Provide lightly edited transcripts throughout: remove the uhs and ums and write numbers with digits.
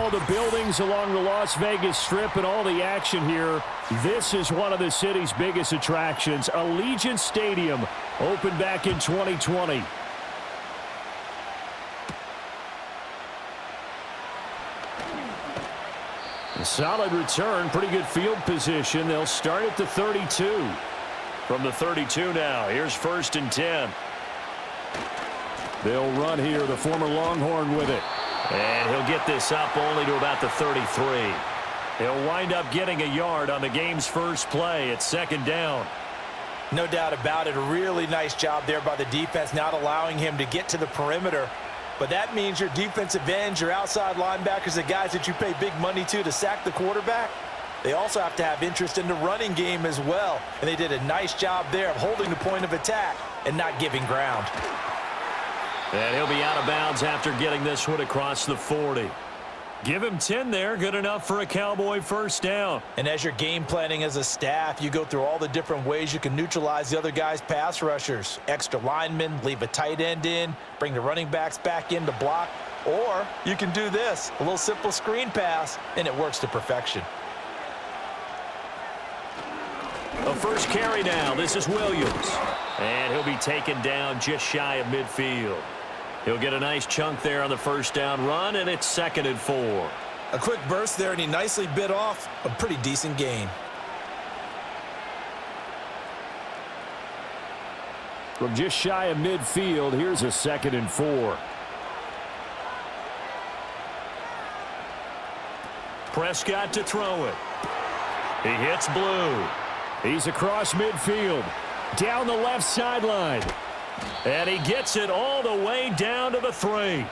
all the buildings along the Las Vegas Strip and all the action here, this is one of the city's biggest attractions. Allegiant Stadium opened back in 2020. A solid return, pretty good field position. They'll start at the 32. From the 32 now, here's 1st and 10. They'll run here, the former Longhorn with it. And he'll get this up only to about the 33. He'll wind up getting a yard on the game's first play. It's 2nd down. No doubt about it. A really nice job there by the defense, not allowing him to get to the perimeter. But that means your defensive ends, your outside linebackers, the guys that you pay big money to sack the quarterback, they also have to have interest in the running game as well. And they did a nice job there of holding the point of attack and not giving ground. And he'll be out of bounds after getting this one across the 40. Give him 10 there, good enough for a Cowboy 1st down. And as you're game planning as a staff, you go through all the different ways you can neutralize the other guy's pass rushers. Extra linemen, leave a tight end in, bring the running backs back in to block. Or you can do this, a little simple screen pass, and it works to perfection. A first carry now. This is Williams. And he'll be taken down just shy of midfield. He'll get a nice chunk there on the 1st down run, and it's 2nd and 4. A quick burst there, and he nicely bit off a pretty decent gain. From just shy of midfield, here's a 2nd and 4. Prescott to throw it. He hits Blue. He's across midfield, down the left sideline. And he gets it all the way down to the 3.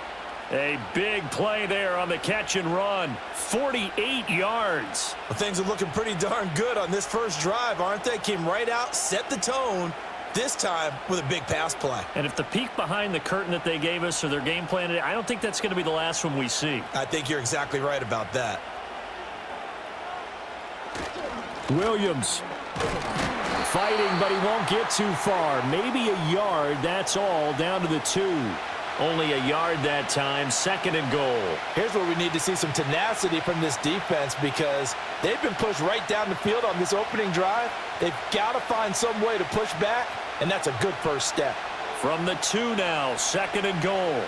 A big play there on the catch and run. 48 yards. Well, things are looking pretty darn good on this first drive, aren't they? Came right out, set the tone, this time with a big pass play. And if the peek behind the curtain that they gave us or their game plan, I don't think that's going to be the last one we see. I think you're exactly right about that. Williams fighting, but he won't get too far. Maybe a yard, that's all, down to the 2. Only a yard that time, 2nd and goal. Here's where we need to see some tenacity from this defense because they've been pushed right down the field on this opening drive. They've got to find some way to push back, and that's a good first step. From the 2 now, 2nd and goal.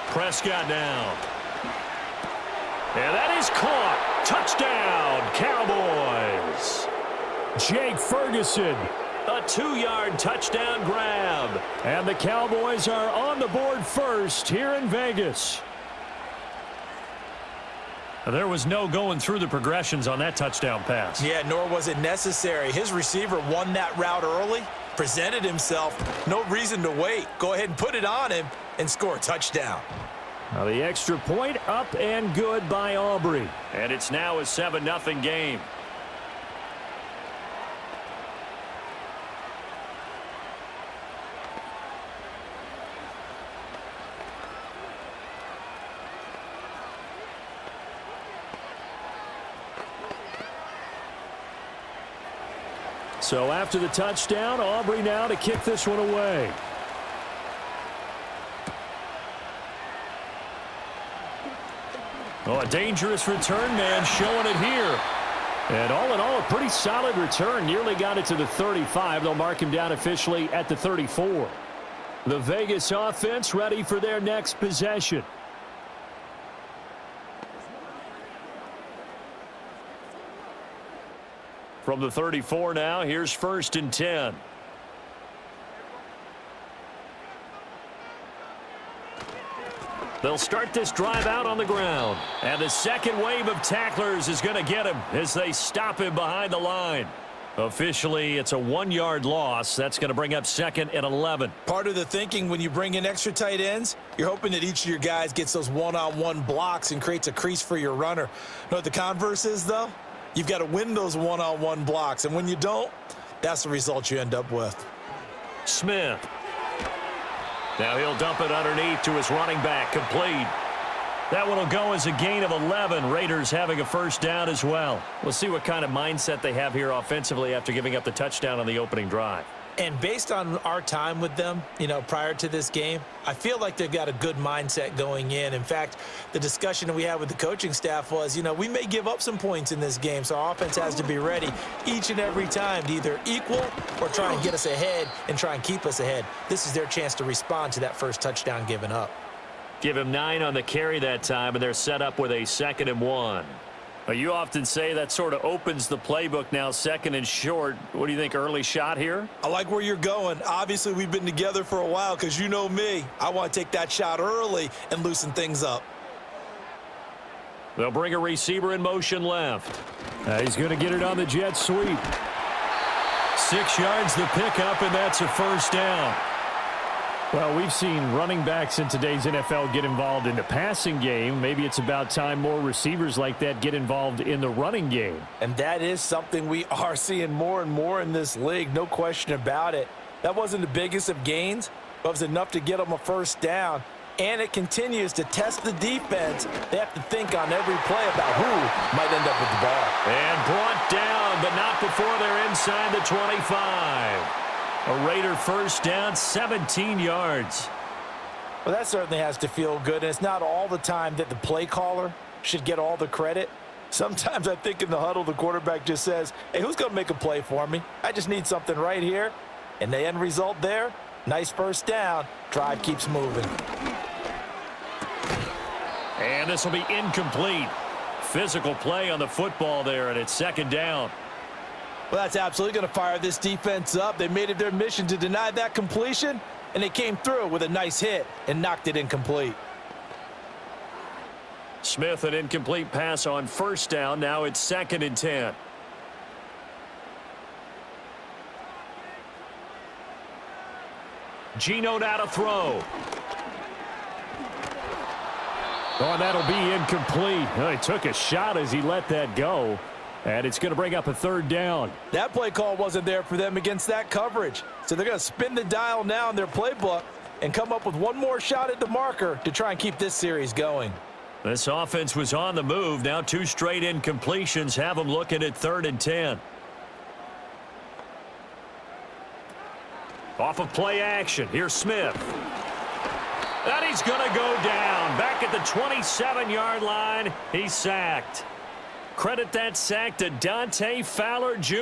Prescott down. And that is caught. Touchdown, Cowboys. Jake Ferguson, a 2-yard touchdown grab. And the Cowboys are on the board first here in Vegas. There was no going through the progressions on that touchdown pass. Yeah, nor was it necessary. His receiver won that route early, presented himself. No reason to wait. Go ahead and put it on him and score a touchdown. Now the extra point up and good by Aubrey. And it's now a 7-0 game. So after the touchdown, Aubrey now to kick this one away. Oh, a dangerous return man showing it here. And all in all, a pretty solid return. Nearly got it to the 35. They'll mark him down officially at the 34. The Vegas offense ready for their next possession. From the 34 now, here's 1st and 10. They'll start this drive out on the ground. And the second wave of tacklers is going to get him as they stop him behind the line. Officially, it's a 1-yard loss. That's going to bring up 2nd and 11. Part of the thinking when you bring in extra tight ends, you're hoping that each of your guys gets those one-on-one blocks and creates a crease for your runner. You know what the converse is, though? You've got to win those one-on-one blocks. And when you don't, that's the result you end up with. Smith. Now he'll dump it underneath to his running back. Complete. That one will go as a gain of 11. Raiders having a 1st down as well. We'll see what kind of mindset they have here offensively after giving up the touchdown on the opening drive. And based on our time with them, prior to this game, I feel like they've got a good mindset going in. In fact, the discussion that we had with the coaching staff was, we may give up some points in this game, so our offense has to be ready each and every time to either equal or try and get us ahead and try and keep us ahead. This is their chance to respond to that first touchdown given up. Give him 9 on the carry that time, and they're set up with a 2nd and 1. You often say that sort of opens the playbook now, 2nd and short. What do you think, early shot here? I like where you're going. Obviously, we've been together for a while because you know me. I want to take that shot early and loosen things up. They'll bring a receiver in motion left. He's going to get it on the jet sweep. 6 yards the pickup, and that's a first down. Well, we've seen running backs in today's NFL get involved in the passing game. Maybe it's about time more receivers like that get involved in the running game. And that is something we are seeing more and more in this league, no question about it. That wasn't the biggest of gains, but it was enough to get them a first down. And it continues to test the defense. They have to think on every play about who might end up with the ball. And brought down, but not before they're inside the 25. A Raider first down, 17 yards. Well, that certainly has to feel good. And it's not all the time that the play caller should get all the credit. Sometimes I think in the huddle, the quarterback just says, hey, who's going to make a play for me? I just need something right here. And the end result there, nice first down. Drive keeps moving. And this will be incomplete. Physical play on the football there, and it's 2nd down. Well, that's absolutely going to fire this defense up. They made it their mission to deny that completion, and they came through with a nice hit and knocked it incomplete. Smith, an incomplete pass on first down. Now it's 2nd and 10. Geno now to throw. Oh, and that'll be incomplete. Oh, he took a shot as he let that go. And it's going to bring up a 3rd down. That play call wasn't there for them against that coverage. So they're going to spin the dial now in their playbook and come up with one more shot at the marker to try and keep this series going. This offense was on the move. Now 2 straight incompletions have them looking at 3rd and 10. Off of play action. Here's Smith. And he's going to go down. Back at the 27-yard line. He's sacked. Credit that sack to Dante Fowler Jr.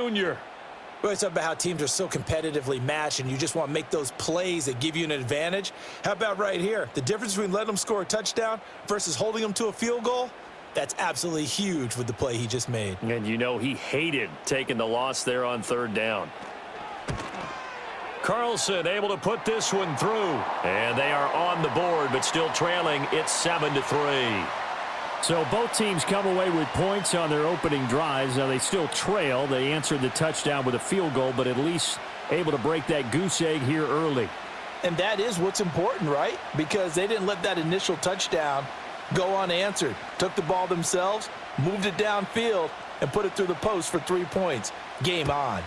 We always talk about how teams are so competitively matched and you just want to make those plays that give you an advantage. How about right here? The difference between letting them score a touchdown versus holding them to a field goal? That's absolutely huge with the play he just made. And he hated taking the loss there on 3rd down. Carlson able to put this one through. And they are on the board, but still trailing. It's 7-3. So both teams come away with points on their opening drives. Now they still trail. They answered the touchdown with a field goal, but at least able to break that goose egg here early. And that is what's important, right? Because they didn't let that initial touchdown go unanswered. Took the ball themselves, moved it downfield, and put it through the post for 3 points. Game on.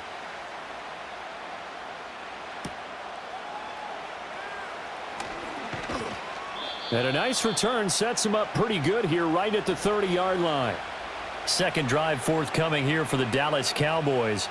And a nice return sets him up pretty good here right at the 30-yard line. 2nd drive forthcoming here for the Dallas Cowboys.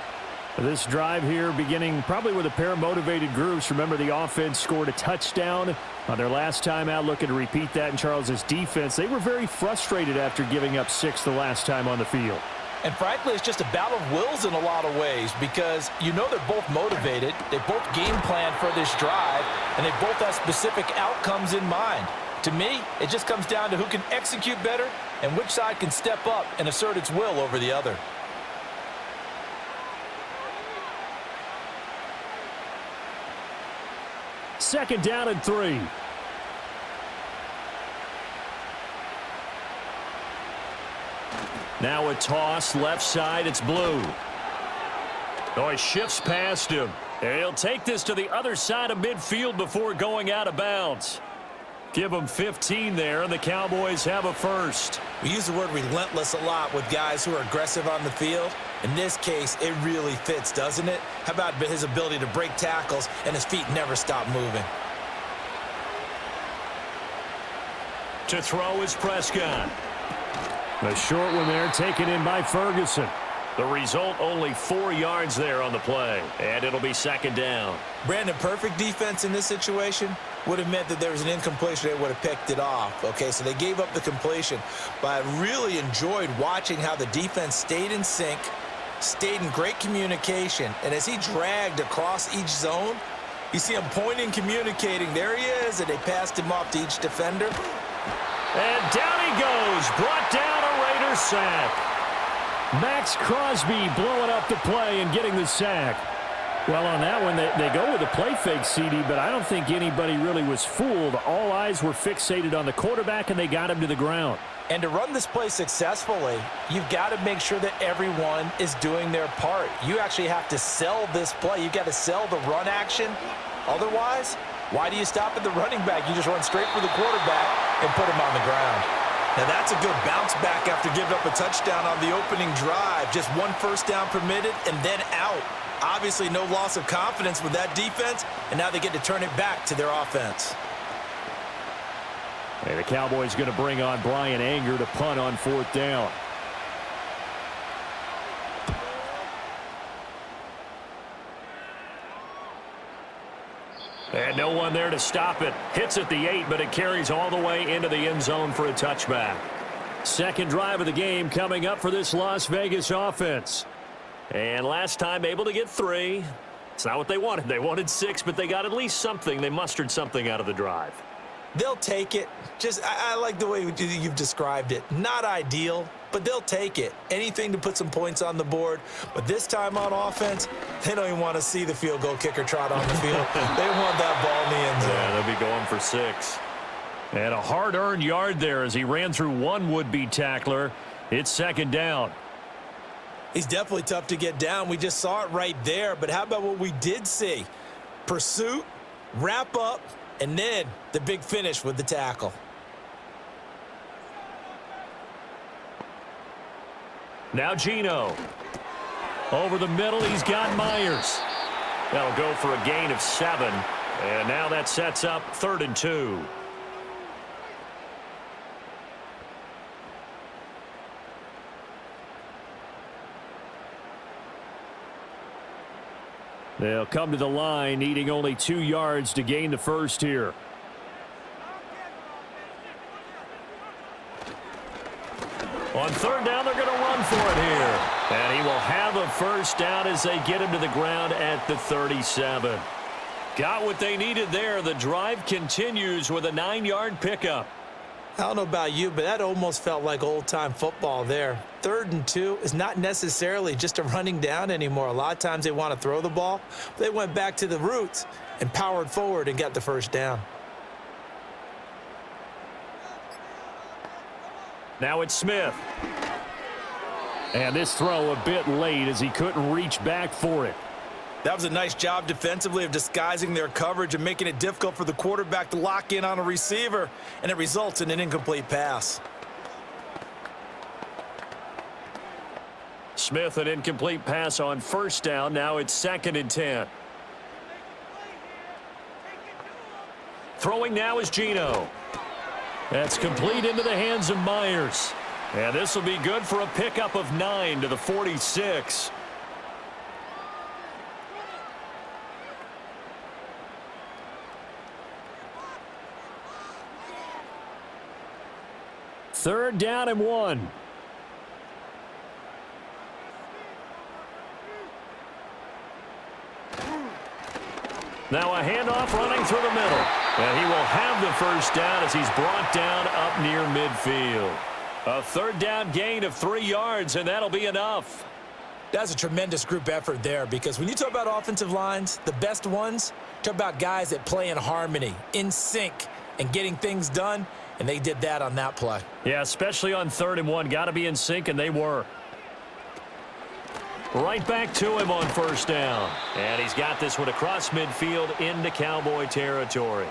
This drive here beginning probably with a pair of motivated groups. Remember, the offense scored a touchdown on their last time out, looking to repeat that in Charles's defense. They were very frustrated after giving up 6 the last time on the field. And frankly, it's just a battle of wills in a lot of ways because they're both motivated. They both game plan for this drive, and they both have specific outcomes in mind. To me, it just comes down to who can execute better and which side can step up and assert its will over the other. Second down and 3. Now a toss, left side, it's Blue. Oh, he shifts past him. And he'll take this to the other side of midfield before going out of bounds. Give them 15 there, and the Cowboys have a first. We use the word relentless a lot with guys who are aggressive on the field. In this case, it really fits, doesn't it? How about his ability to break tackles and his feet never stop moving? To throw is Prescott. The short one there taken in by Ferguson. The result, only 4 yards there on the play, and it'll be second down. Brandon, perfect defense in this situation would have meant that there was an incompletion. They would have picked it off. Okay, so they gave up the completion. But I really enjoyed watching how the defense stayed in sync, stayed in great communication, and as he dragged across each zone, you see him pointing, communicating. There he is, and they passed him off to each defender. And down he goes, brought down a Raider sack. Max Crosby blowing up the play and getting the sack. Well, on that one, they go with a play fake, CD, but I don't think anybody really was fooled. All eyes were fixated on the quarterback, and they got him to the ground. And to run this play successfully, you've got to make sure that everyone is doing their part. You actually have to sell this play. You've got to sell the run action. Otherwise, why do you stop at the running back? You just run straight for the quarterback and put him on the ground. Now, that's a good bounce back after giving up a touchdown on the opening drive. Just one first down permitted and then out. Obviously, no loss of confidence with that defense, and now they get to turn it back to their offense. Hey, the Cowboys going to bring on Brian Anger to punt on 4th down. And no one there to stop it. Hits at the 8, but it carries all the way into the end zone for a touchback. Second drive of the game coming up for this Las Vegas offense. And last time able to get 3. It's not what they wanted. They wanted 6, but they got at least something. They mustered something out of the drive. They'll take it. I like the way you've described it. Not ideal, but they'll take it. Anything to put some points on the board. But this time on offense, they don't even want to see the field goal kicker trot on the field. They want that ball in the end zone. Yeah, they'll be going for 6. And a hard-earned yard there as he ran through one would-be tackler. It's second down. He's definitely tough to get down. We just saw it right there. But how about what we did see? Pursuit, wrap up, and then the big finish with the tackle. Now Geno. Over the middle, he's got Myers. That'll go for a gain of 7. And now that sets up 3rd and 2. They'll come to the line, needing only 2 yards to gain the first here. On 3rd down, they're going to run for it here. And he will have a first down as they get him to the ground at the 37. Got what they needed there. The drive continues with a 9-yard pickup. I don't know about you, but that almost felt like old-time football there. 3rd and 2 is not necessarily just a running down anymore. A lot of times they want to throw the ball. They went back to the roots and powered forward and got the first down. Now it's Smith. And this throw a bit late as he couldn't reach back for it. That was a nice job defensively of disguising their coverage and making it difficult for the quarterback to lock in on a receiver, and it results in an incomplete pass. Smith, an incomplete pass on 1st down. Now it's 2nd and 10. Throwing now is Geno. That's complete into the hands of Myers. And this will be good for a pickup of 9 to the 46. Third down and 1. Now a handoff running through the middle. And he will have the first down as he's brought down up near midfield. A 3rd down gain of 3 yards, and that'll be enough. That's a tremendous group effort there, because when you talk about offensive lines, the best ones, talk about guys that play in harmony, in sync, and getting things done, and they did that on that play. Yeah, especially on 3rd and 1. Got to be in sync, and they were. Right back to him on 1st down. And he's got this one across midfield into Cowboy territory.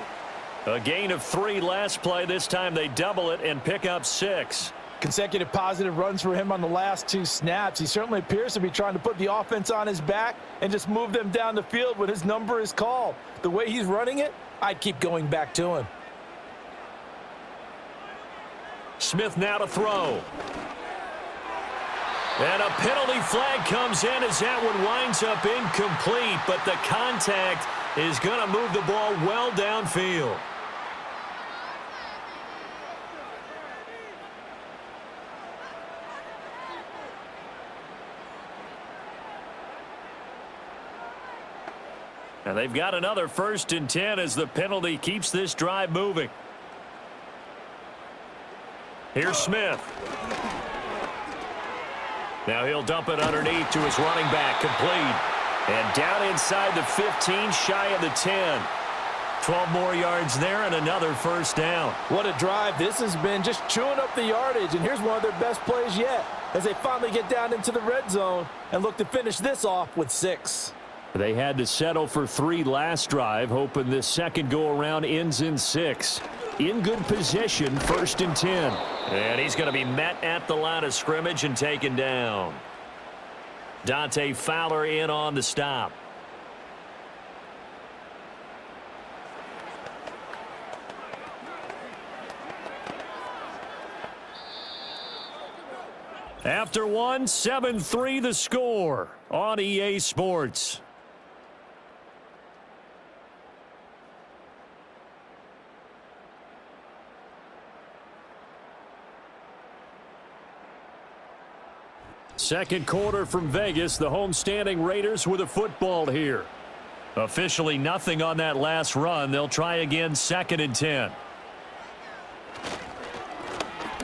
A gain of 3 last play. This time they double it and pick up 6. Consecutive positive runs for him on the last 2 snaps. He certainly appears to be trying to put the offense on his back and just move them down the field when his number is called. The way he's running it, I'd keep going back to him. Smith now to throw. And a penalty flag comes in as that one winds up incomplete, but the contact is going to move the ball well downfield. And they've got another 1st and 10 as the penalty keeps this drive moving. Here's Smith. Now he'll dump it underneath to his running back, complete. And down inside the 15, shy of the 10. 12 more yards there and another 1st down. What a drive this has been, just chewing up the yardage. And here's one of their best plays yet as they finally get down into the red zone and look to finish this off with 6. They had to settle for 3 last drive, hoping this second go-around ends in 6. In good position, 1st and 10. And he's going to be met at the line of scrimmage and taken down. Dante Fowler in on the stop. After one, 7-3 the score on EA Sports. Second quarter from Vegas. The homestanding Raiders with a football here. Officially nothing on that last run. They'll try again 2nd and 10.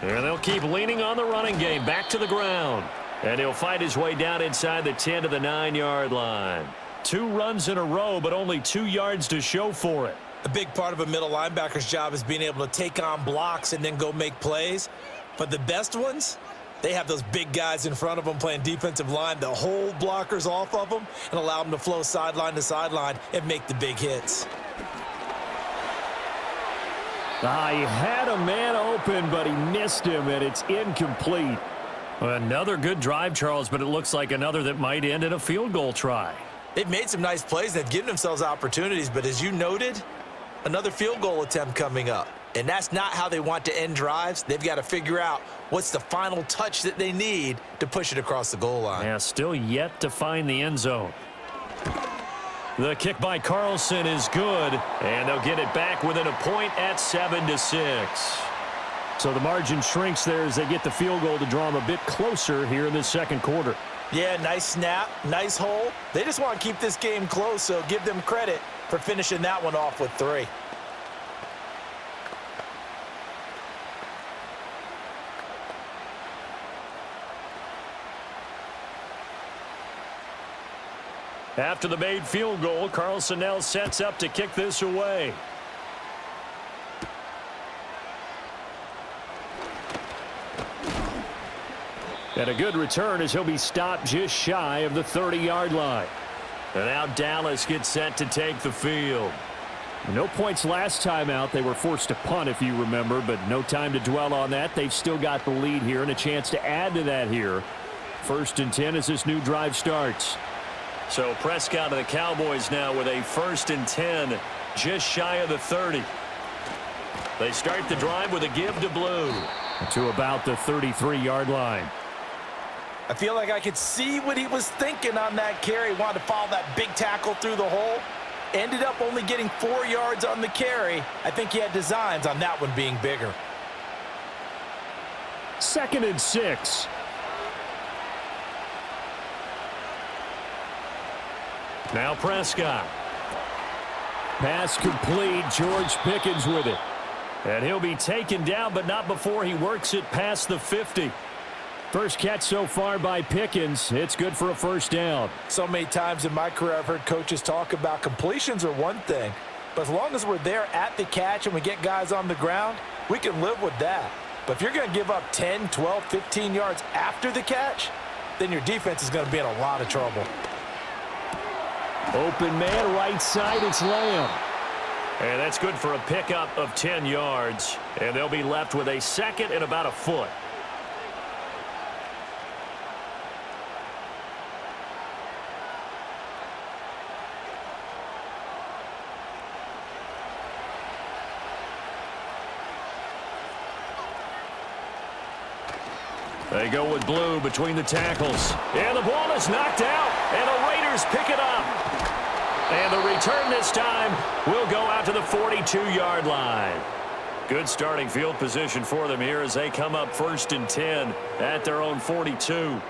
And they'll keep leaning on the running game. Back to the ground. And he'll fight his way down inside the 10 to the 9-yard line. 2 runs in a row, but only 2 yards to show for it. A big part of a middle linebacker's job is being able to take on blocks and then go make plays. But the best ones, they have those big guys in front of them playing defensive line that hold blockers off of them and allow them to flow sideline to sideline and make the big hits. He had a man open, but he missed him, and it's incomplete. Another good drive, Charles, but it looks like another that might end in a field goal try. They've made some nice plays. They've given themselves opportunities, but as you noted, another field goal attempt coming up. And that's not how they want to end drives. They've got to figure out what's the final touch that they need to push it across the goal line. Yeah, still yet to find the end zone. The kick by Carlson is good, and they'll get it back within a point at 7-6. So the margin shrinks there as they get the field goal to draw them a bit closer here in the second quarter. Yeah, nice snap, nice hole. They just want to keep this game close, so give them credit for finishing that one off with 3. After the made field goal, Carlson now sets up to kick this away. And a good return as he'll be stopped just shy of the 30-yard line. And now Dallas gets set to take the field. No points last time out. They were forced to punt, if you remember, but no time to dwell on that. They've still got the lead here and a chance to add to that here. 1st and 10 as this new drive starts. So Prescott of the Cowboys now with a 1st and 10, just shy of the 30. They start the drive with a give to Blue to about the 33-yard line. I feel like I could see what he was thinking on that carry. Wanted to follow that big tackle through the hole. Ended up only getting 4 yards on the carry. I think he had designs on that one being bigger. 2nd and 6. Now Prescott. Pass complete. George Pickens with it. And he'll be taken down, but not before he works it past the 50. First catch so far by Pickens. It's good for a 1st down. So many times in my career I've heard coaches talk about completions are one thing, but as long as we're there at the catch and we get guys on the ground, we can live with that. But if you're going to give up 10, 12, 15 yards after the catch, then your defense is going to be in a lot of trouble. Open man, right side, it's Lamb. And that's good for a pickup of 10 yards. And they'll be left with a 2nd and about a foot. They go with blue between the tackles. And the ball is knocked out, and the Raiders pick it up. And the return this time will go out to the 42-yard line. Good starting field position for them here as they come up 1st and 10 at their own 42.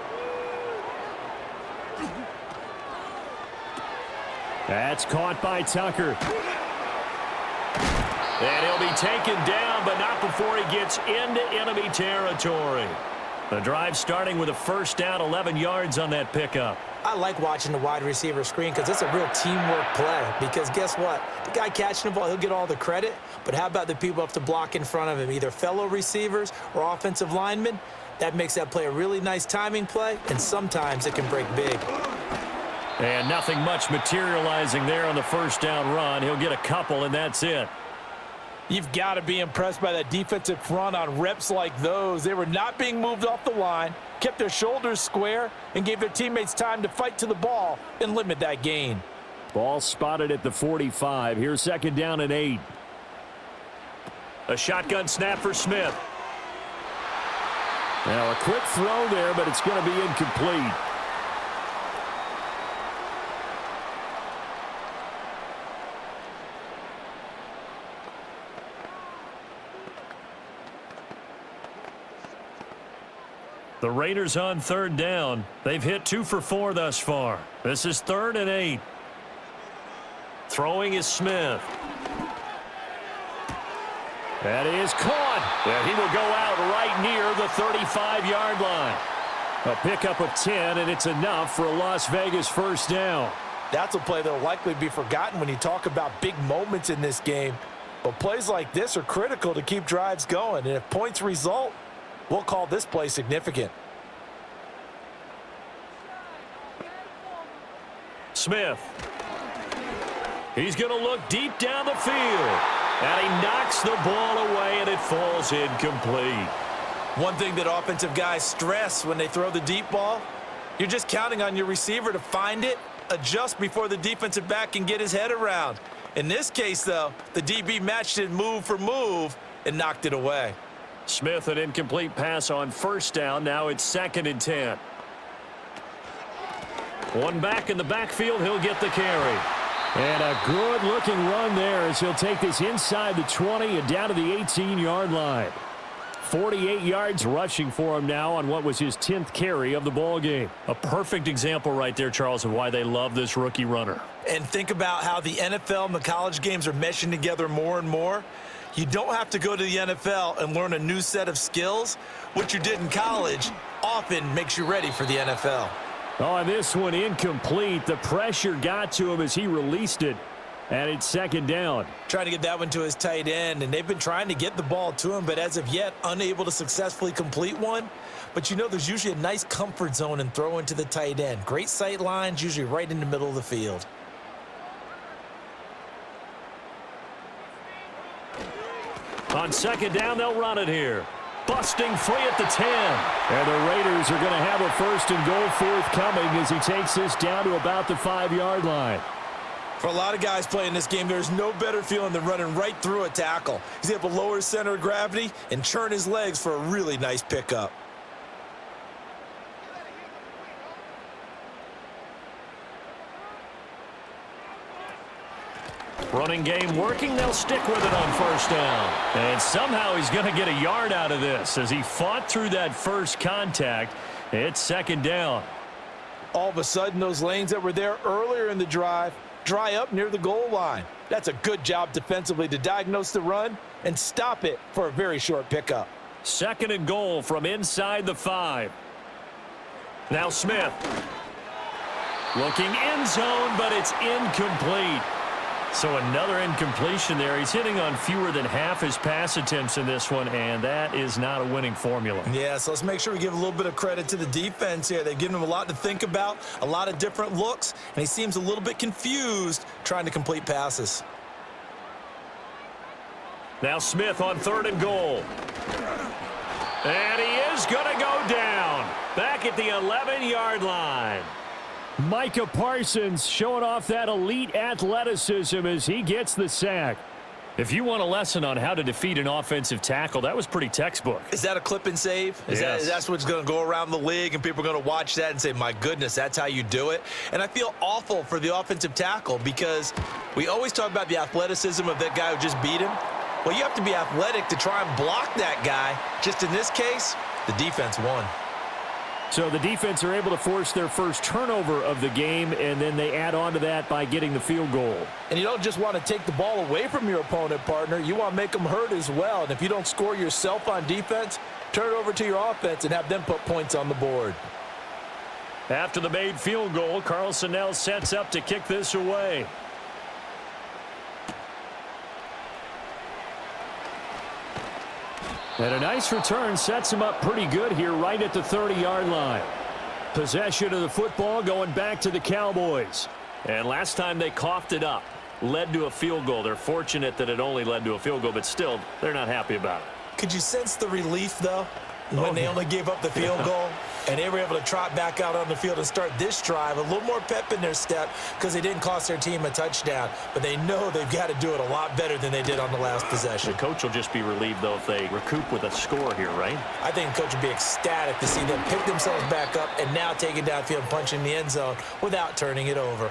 That's caught by Tucker. And he'll be taken down, but not before he gets into enemy territory. The drive starting with a 1st down, 11 yards on that pickup. I like watching the wide receiver screen because it's a real teamwork play. Because guess what? The guy catching the ball, he'll get all the credit. But how about the people up to block in front of him, either fellow receivers or offensive linemen? That makes that play a really nice timing play, and sometimes it can break big. And nothing much materializing there on the 1st down run. He'll get a couple, and that's it. You've got to be impressed by that defensive front on reps like those. They were not being moved off the line, kept their shoulders square, and gave their teammates time to fight to the ball and limit that gain. Ball spotted at the 45. Here's 2nd down and 8. A shotgun snap for Smith. Now a quick throw there, but it's going to be incomplete. The Raiders on 3rd down. They've hit 2 for 4 thus far. This is 3rd and 8. Throwing is Smith. That is caught. And he will go out right near the 35-yard line. A pickup of 10, and it's enough for a Las Vegas 1st down. That's a play that will likely be forgotten when you talk about big moments in this game. But plays like this are critical to keep drives going. And if points result, we'll call this play significant. Smith. He's going to look deep down the field. And he knocks the ball away, and it falls incomplete. One thing that offensive guys stress when they throw the deep ball, you're just counting on your receiver to find it, adjust before the defensive back can get his head around. In this case, though, the DB matched it move for move and knocked it away. Smith, an incomplete pass on 1st down. Now it's 2nd and 10. One back in the backfield. He'll get the carry. And a good-looking run there as he'll take this inside the 20 and down to the 18-yard line. 48 yards rushing for him now on what was his 10th carry of the ball game. A perfect example right there, Charles, of why they love this rookie runner. And think about how the NFL and the college games are meshing together more and more. You don't have to go to the NFL and learn a new set of skills. What you did in college often makes you ready for the NFL. Oh, this one incomplete. The pressure got to him as he released it, and it's 2nd down. Trying to get that one to his tight end, and they've been trying to get the ball to him, but as of yet, unable to successfully complete one. But you know there's usually a nice comfort zone in throwing to the tight end. Great sight lines, usually right in the middle of the field. On 2nd down, they'll run it here. Busting free at the 10. And the Raiders are going to have a 1st and goal forthcoming as he takes this down to about the 5-yard line. For a lot of guys playing this game, there's no better feeling than running right through a tackle. He's able to lower his center of gravity and churn his legs for a really nice pickup. Running game working. They'll stick with it on 1st down. And somehow he's going to get a yard out of this as he fought through that first contact. It's 2nd down. All of a sudden, those lanes that were there earlier in the drive dry up near the goal line. That's a good job defensively to diagnose the run and stop it for a very short pickup. 2nd and goal from inside the 5. Now Smith. Looking end zone, but it's incomplete. So another incompletion there. He's hitting on fewer than half his pass attempts in this one, and that is not a winning formula. Yeah, so let's make sure we give a little bit of credit to the defense here. They've given him a lot to think about, a lot of different looks, and he seems a little bit confused trying to complete passes. Now Smith on 3rd and goal. And he is going to go down back at the 11-yard line. Micah Parsons showing off that elite athleticism as he gets the sack. If you want a lesson on how to defeat an offensive tackle, that was pretty textbook. Is that a clip and save? Yes. That's what's going to go around the league, and people are going to watch that and say, my goodness, that's how you do it? And I feel awful for the offensive tackle because we always talk about the athleticism of that guy who just beat him. Well, you have to be athletic to try and block that guy. Just in this case, the defense won. So the defense are able to force their first turnover of the game, and then they add on to that by getting the field goal. And you don't just want to take the ball away from your opponent, partner. You want to make them hurt as well. And if you don't score yourself on defense, turn it over to your offense and have them put points on the board. After the made field goal, Carlson now sets up to kick this away. And a nice return sets him up pretty good here right at the 30-yard line. Possession of the football going back to the Cowboys. And last time they coughed it up, led to a field goal. They're fortunate that it only led to a field goal, but still, they're not happy about it. Could you sense the relief, though, when they only gave up the field goal? And they were able to trot back out on the field and start this drive. A little more pep in their step because they didn't cost their team a touchdown. But they know they've got to do it a lot better than they did on the last possession. The coach will just be relieved, though, if they recoup with a score here, right? I think the coach would be ecstatic to see them pick themselves back up and now take it downfield, punching the end zone without turning it over.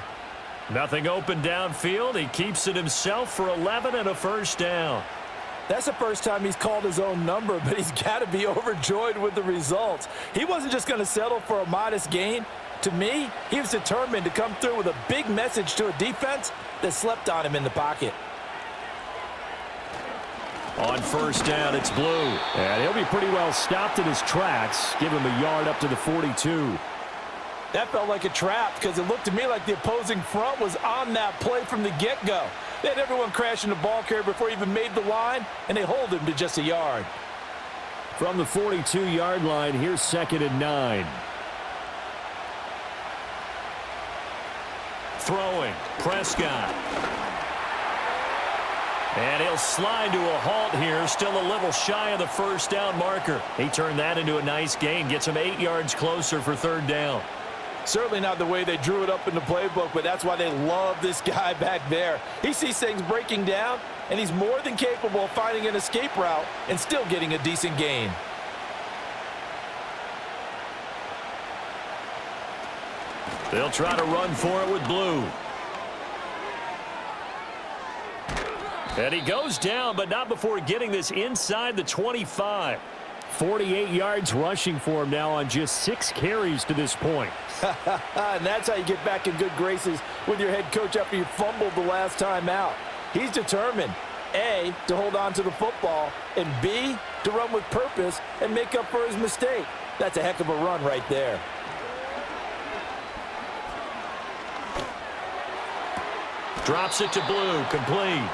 Nothing open downfield. He keeps it himself for 11 and a first down. That's the first time he's called his own number, but he's got to be overjoyed with the results. He wasn't just going to settle for a modest gain. To me, he was determined to come through with a big message to a defense that slept on him in the pocket. On first down, it's Blue. And he'll be pretty well stopped in his tracks. Give him a yard up to the 42. That felt like a trap because it looked to me like the opposing front was on that play from the get-go. They had everyone crashing the ball carrier before he even made the line, and they hold him to just a yard. From the 42-yard line, here's 2nd and 9. Throwing, Prescott. And he'll slide to a halt here, still a little shy of the first down marker. He turned that into a nice gain, gets him 8 yards closer for 3rd down. Certainly not the way they drew it up in the playbook, but that's why they love this guy back there. He sees things breaking down, and he's more than capable of finding an escape route and still getting a decent gain. They'll try to run for it with Blue. And he goes down, but not before getting this inside the 25. 48 yards rushing for him now on just 6 carries to this point. And that's how you get back in good graces with your head coach after you fumbled the last time out. He's determined, A, to hold on to the football, and B, to run with purpose and make up for his mistake. That's a heck of a run right there. Drops it to Blue, complete.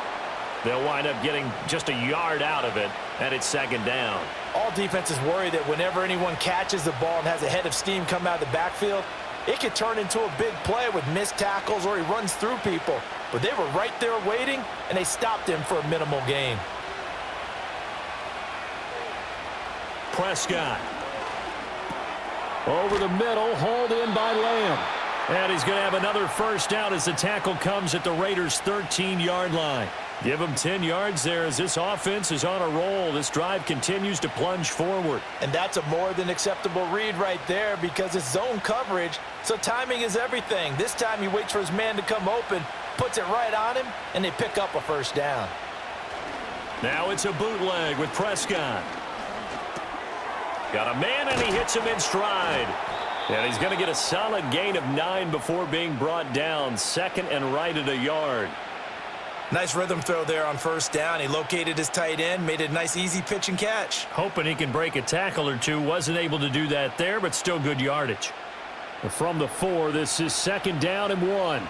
They'll wind up getting just a yard out of it, and it's 2nd down. All defenses worry that whenever anyone catches the ball and has a head of steam come out of the backfield, it could turn into a big play with missed tackles or he runs through people. But they were right there waiting, and they stopped him for a minimal gain. Prescott. Over the middle, hauled in by Lamb. And he's going to have another first down as the tackle comes at the Raiders' 13-yard line. Give him 10 yards there as this offense is on a roll. This drive continues to plunge forward. And that's a more than acceptable read right there because it's zone coverage, so timing is everything. This time he waits for his man to come open, puts it right on him, and they pick up a first down. Now it's a bootleg with Prescott. Got a man, and he hits him in stride. And he's going to get a solid gain of 9 before being brought down. 2nd and right at a yard. Nice rhythm throw there on first down. He located his tight end, made a nice easy pitch and catch. Hoping he can break a tackle or two. Wasn't able to do that there, but still good yardage. From the 4, this is 2nd down and 1.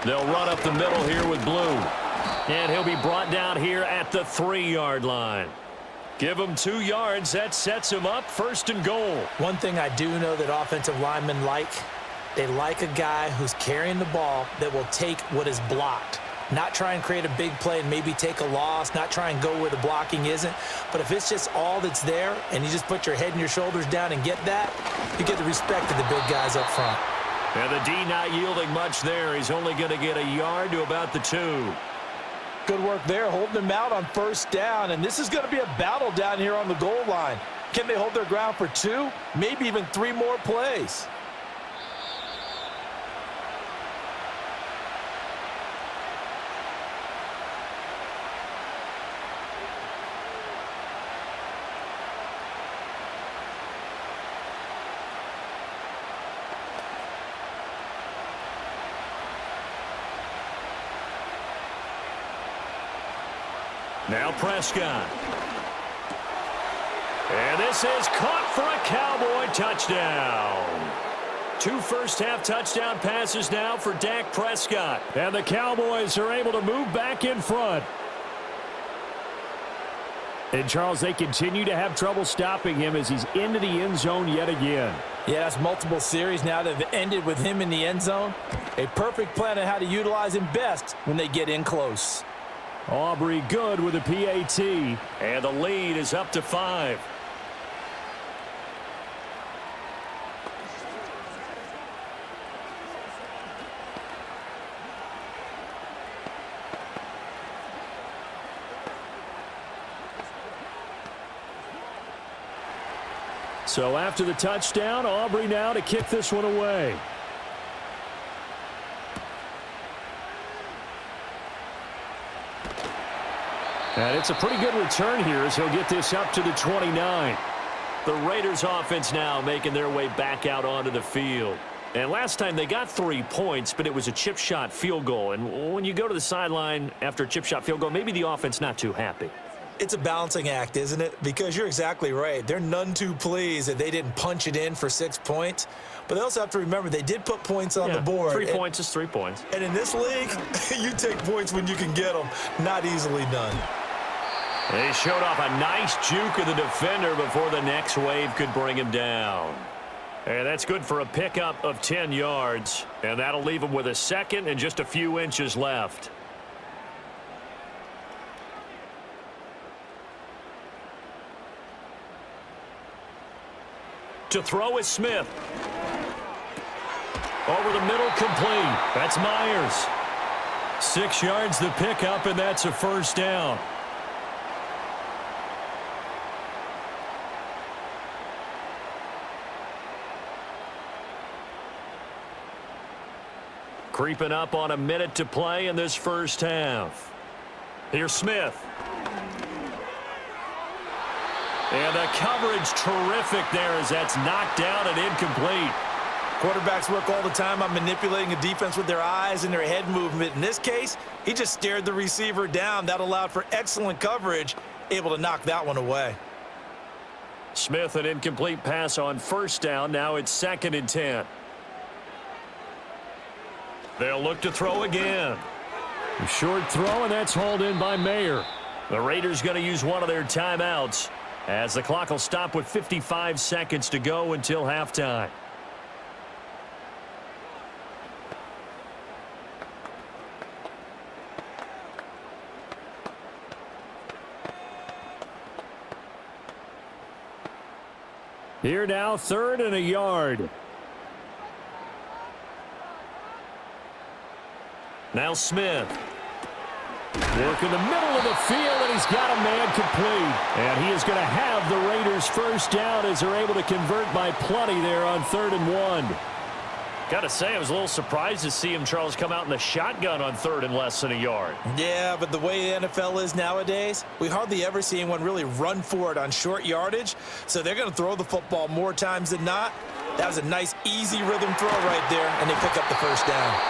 They'll run up the middle here with Blue. And he'll be brought down here at the 3-yard line. Give him 2 yards. That sets him up 1st and goal. One thing I do know that offensive linemen like, they like a guy who's carrying the ball that will take what is blocked. Not try and create a big play and maybe take a loss, not try and go where the blocking isn't. But if it's just all that's there and you just put your head and your shoulders down and get that, you get the respect of the big guys up front. And the D not yielding much there. He's only going to get a yard to about the 2. Good work there, holding them out on first down. And this is going to be a battle down here on the goal line. Can they hold their ground for 2, maybe even 3 more plays? Now Prescott. And this is caught for a Cowboy touchdown. 2 first-half touchdown passes now for Dak Prescott. And the Cowboys are able to move back in front. And, Charles, they continue to have trouble stopping him as he's into the end zone yet again. Yeah, that's multiple series now that have ended with him in the end zone. A perfect plan on how to utilize him best when they get in close. Aubrey good with a PAT. And the lead is up to 5. So after the touchdown, Aubrey now to kick this one away. And it's a pretty good return here as he'll get this up to the 29. The Raiders offense now making their way back out onto the field. And last time they got 3 points, but it was a chip shot field goal. And when you go to the sideline after a chip shot field goal, maybe the offense not too happy. It's a balancing act, isn't it? Because you're exactly right. They're none too pleased that they didn't punch it in for 6 points. But they also have to remember they did put points on the board. 3 points is 3 points. And in this league, you take points when you can get them. Not easily done. They showed off a nice juke of the defender before the next wave could bring him down. And that's good for a pickup of 10 yards. And that'll leave him with a second and just a few inches left. To throw is Smith. Over the middle, complete. That's Myers. 6 yards the pickup, and that's a first down. Creeping up on a minute to play in this first half. Here's Smith. And the coverage terrific there as that's knocked down and incomplete. Quarterbacks work all the time on manipulating a defense with their eyes and their head movement. In this case, he just stared the receiver down. That allowed for excellent coverage, able to knock that one away. Smith, an incomplete pass on first down. Now it's 2nd and 10. They'll look to throw again. A short throw, and that's hauled in by Mayer. The Raiders going to use one of their timeouts as the clock will stop with 55 seconds to go until halftime. Here now, 3rd and a yard. Now Smith. Work in the middle of the field, and he's got a man complete. And he is going to have the Raiders first down as they're able to convert by plenty there on 3rd and 1. Got to say, I was a little surprised to see him, Charles, come out in the shotgun on 3rd and less than a yard. Yeah, but the way the NFL is nowadays, we hardly ever see anyone really run for it on short yardage. So they're going to throw the football more times than not. That was a nice, easy rhythm throw right there, and they pick up the first down.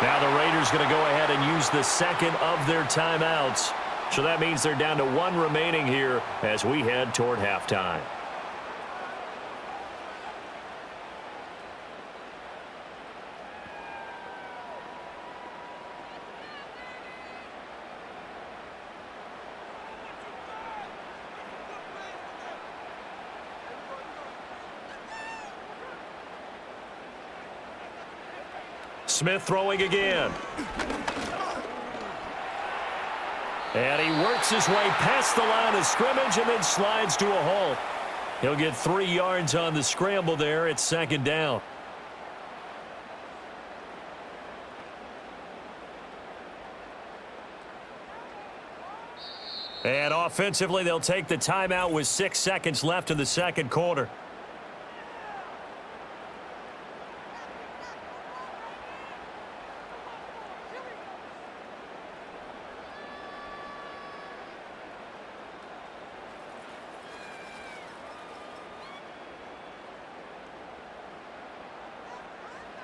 Now the Raiders going to go ahead and use the second of their timeouts. So that means they're down to 1 remaining here as we head toward halftime. Smith throwing again. And he works his way past the line of scrimmage and then slides to a halt. He'll get 3 yards on the scramble there. It's 2nd down. And offensively, they'll take the timeout with 6 seconds left in the second quarter.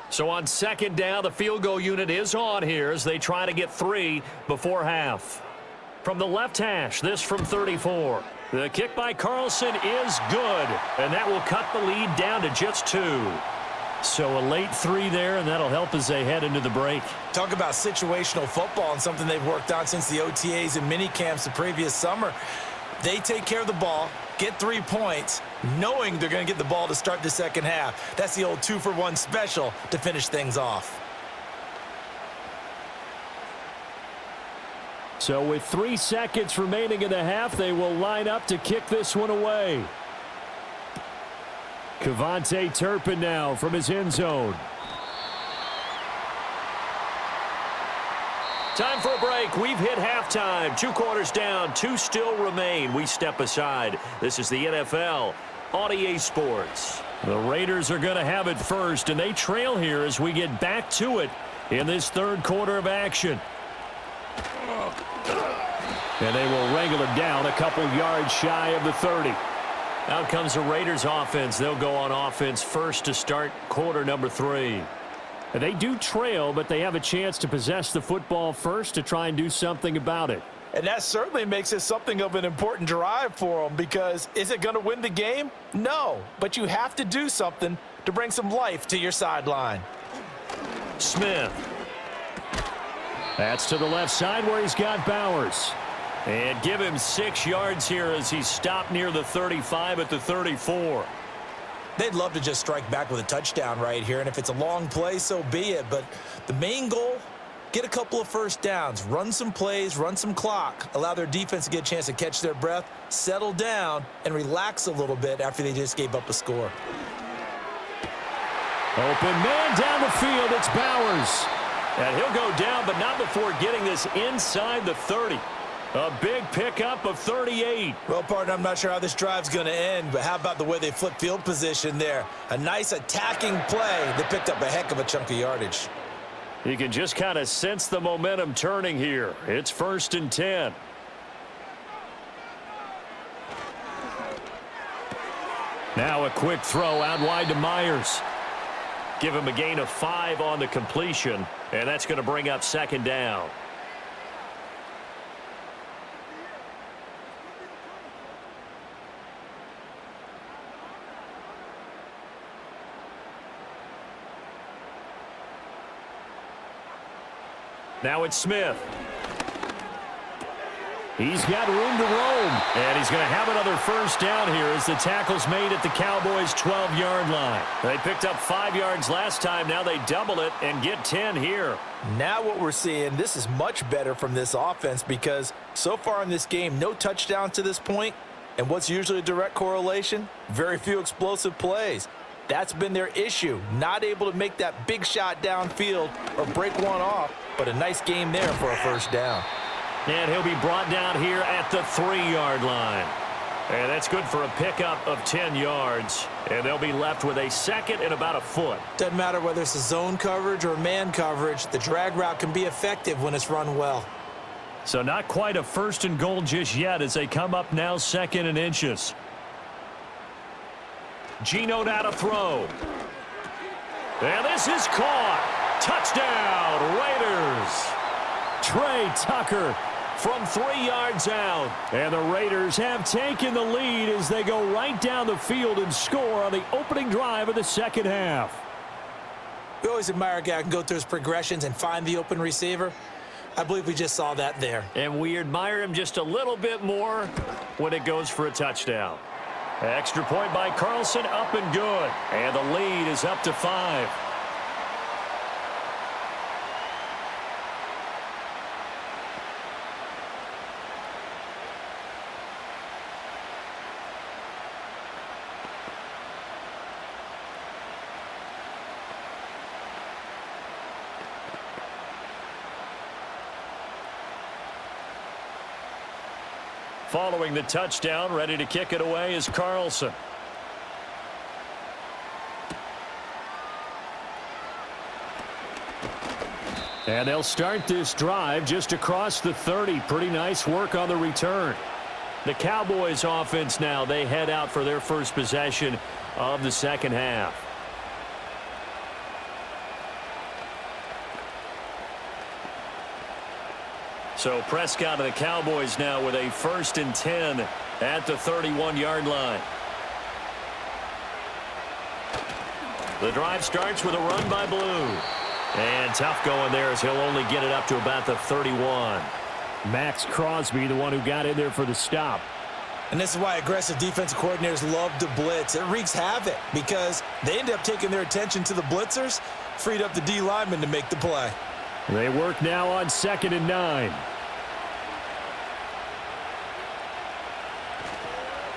So on second down, the field goal unit is on here as they try to get 3 before half. From the left hash, this from 34. The kick by Carlson is good, and that will cut the lead down to just 2. So a late 3 there, and that'll help as they head into the break. Talk about situational football and something they've worked on since the OTAs and mini camps the previous summer. They take care of the ball, get 3 points, knowing they're going to get the ball to start the second half. That's the old 2-for-1 special to finish things off. So with 3 seconds remaining in the half, they will line up to kick this one away. Kevontae Turpin now from his end zone. Time for a break. We've hit halftime. 2 quarters down, 2 still remain. We step aside. This is the NFL on EA Sports. The Raiders are going to have it first, and they trail here as we get back to it in this third quarter of action. And they will wrangle it down a couple yards shy of the 30. Out comes the Raiders offense. They'll go on offense first to start quarter number 3. And they do trail, but they have a chance to possess the football first to try and do something about it. And that certainly makes it something of an important drive for them, because is it going to win the game? No, but you have to do something to bring some life to your sideline. Smith. That's to the left side where he's got Bowers. And give him 6 yards here as he's stopped near the 35 at the 34. They'd love to just strike back with a touchdown right here, and if it's a long play, so be it. But the main goal, get a couple of first downs, run some plays, run some clock, allow their defense to get a chance to catch their breath, settle down, and relax a little bit after they just gave up a score. Open man down the field, it's Bowers. And he'll go down, but not before getting this inside the 30. A big pickup of 38. Well, partner, I'm not sure how this drive's going to end, but how about the way they flip field position there? A nice attacking play that picked up a heck of a chunk of yardage. You can just kind of sense the momentum turning here. It's 1st and 10. Now a quick throw out wide to Myers. Give him a gain of 5 on the completion, and that's going to bring up 2nd down. Now it's Smith. He's got room to roam, and he's going to have another first down here as the tackle's made at the Cowboys' 12-yard line. They picked up 5 yards last time. Now they double it and get 10 here. Now what we're seeing, this is much better from this offense, because so far in this game, no touchdowns to this point. And what's usually a direct correlation? Very few explosive plays. That's been their issue, not able to make that big shot downfield or break one off, but a nice game there for a first down. And he'll be brought down here at the 3-yard line. And that's good for a pickup of 10 yards. And they'll be left with a 2nd and about a foot. Doesn't matter whether it's a zone coverage or man coverage, the drag route can be effective when it's run well. So not quite a 1st and goal just yet as they come up now 2nd and inches. Geno now to throw. And this is caught. Touchdown, Raiders. Trey Tucker from 3 yards out. And the Raiders have taken the lead as they go right down the field and score on the opening drive of the second half. We always admire a guy who can go through his progressions and find the open receiver. I believe we just saw that there. And we admire him just a little bit more when it goes for a touchdown. Extra point by Carlson, up and good. And the lead is up to 5. Following the touchdown, ready to kick it away is Carlson. And they'll start this drive just across the 30. Pretty nice work on the return. The Cowboys offense now, they head out for their first possession of the second half. So Prescott and the Cowboys now with a 1st and 10 at the 31-yard line. The drive starts with a run by Blue. And tough going there as he'll only get it up to about the 31. Max Crosby, the one who got in there for the stop. And this is why aggressive defensive coordinators love to blitz. It wreaks havoc because they end up taking their attention to the blitzers, freed up the D lineman to make the play. They work now on 2nd and 9.